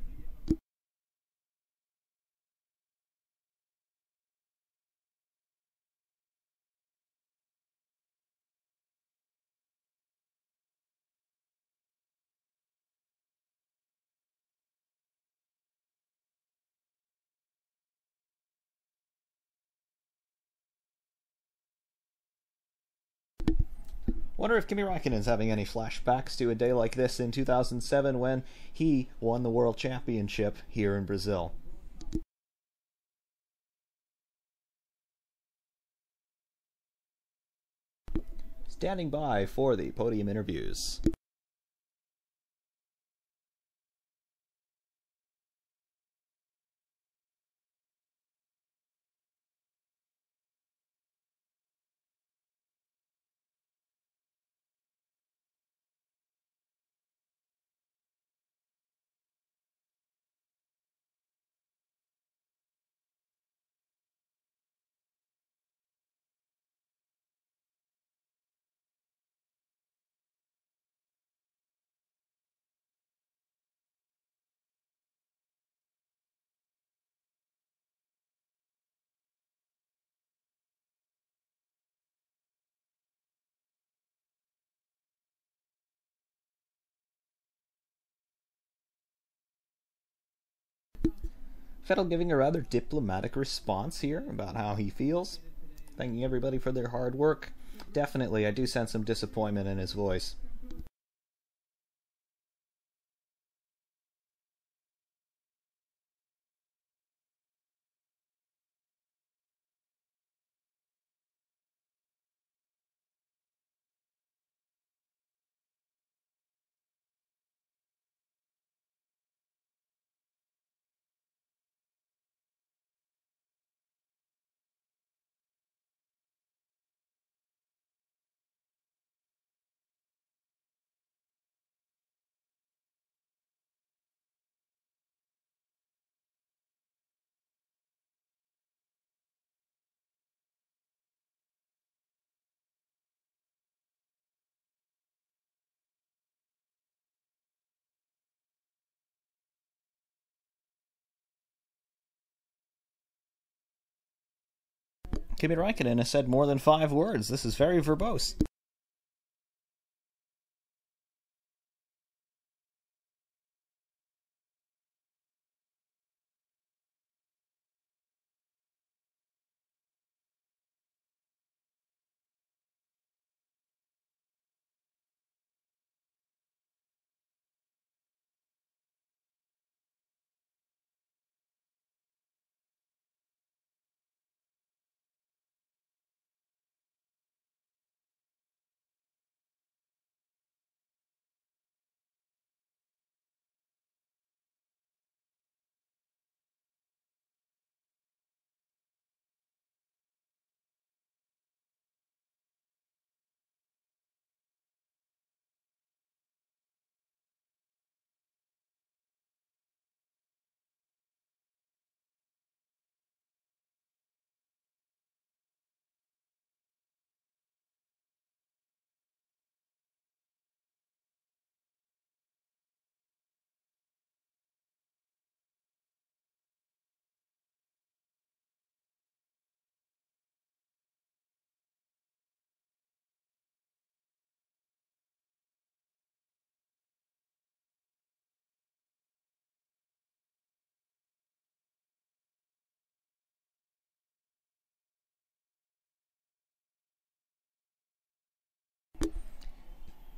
Wonder if Kimi Räikkönen's having any flashbacks to a day like this in 2007 when he won the World Championship here in Brazil. Standing by for the podium interviews. Vettel giving a rather diplomatic response here about how he feels, thanking everybody for their hard work. Definitely, I do sense some disappointment in his voice. Kimi Räikkönen has said more than 5 words. This is very verbose.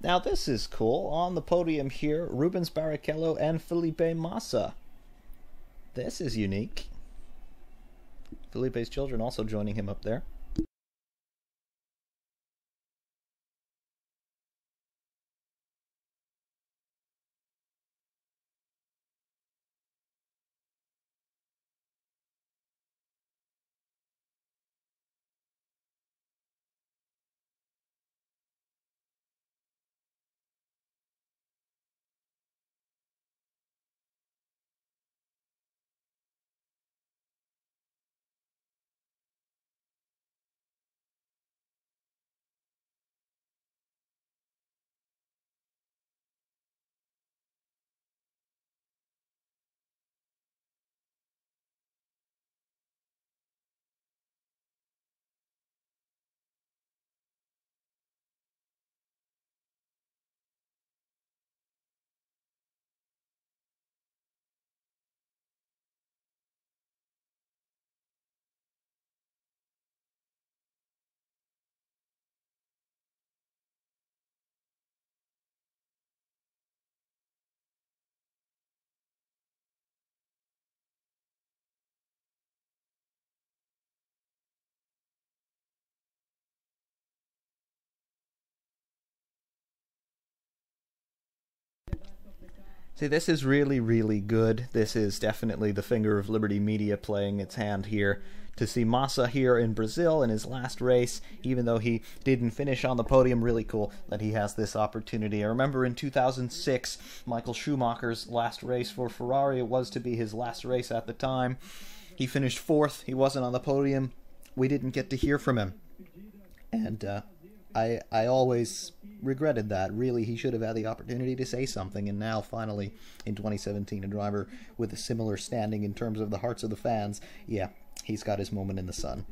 Now this is cool. On the podium here, Rubens Barrichello and Felipe Massa. This is unique. Felipe's children also joining him up there. See, this is really, really good. This is definitely the Finger of Liberty Media playing its hand here. To see Massa here in Brazil in his last race, even though he didn't finish on the podium, really cool that he has this opportunity. I remember in 2006, Michael Schumacher's last race for Ferrari, it was to be his last race at the time. He finished 4th, he wasn't on the podium, we didn't get to hear from him. And I always regretted that. Really, he should have had the opportunity to say something, and now finally in 2017 a driver with a similar standing in terms of the hearts of the fans, yeah, he's got his moment in the sun.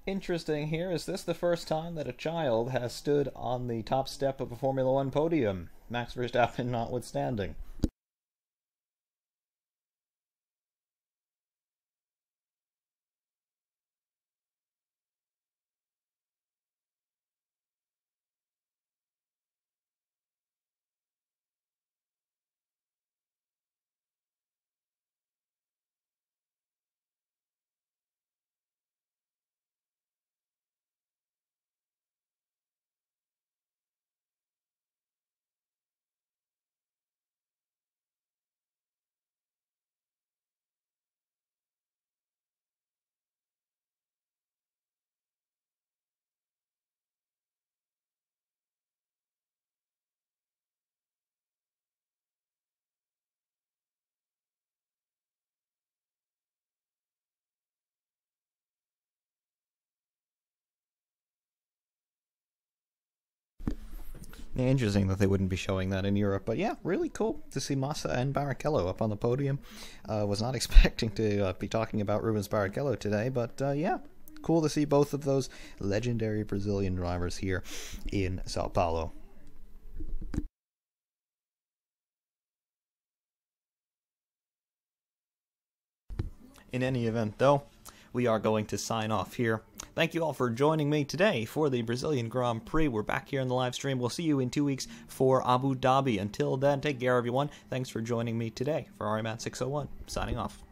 Interesting here, is this the first time that a child has stood on the top step of a Formula One podium, Max Verstappen notwithstanding? Interesting that they wouldn't be showing that in Europe, but yeah, really cool to see Massa and Barrichello up on the podium. Was not expecting to be talking about Rubens Barrichello today, but yeah, cool to see both of those legendary Brazilian drivers here in Sao Paulo. In any event, though, we are going to sign off here. Thank you all for joining me today for the Brazilian Grand Prix. We're back here in the live stream. We'll see you in 2 weeks for Abu Dhabi. Until then, take care, everyone. Thanks for joining me today. Ferrariman601, signing off.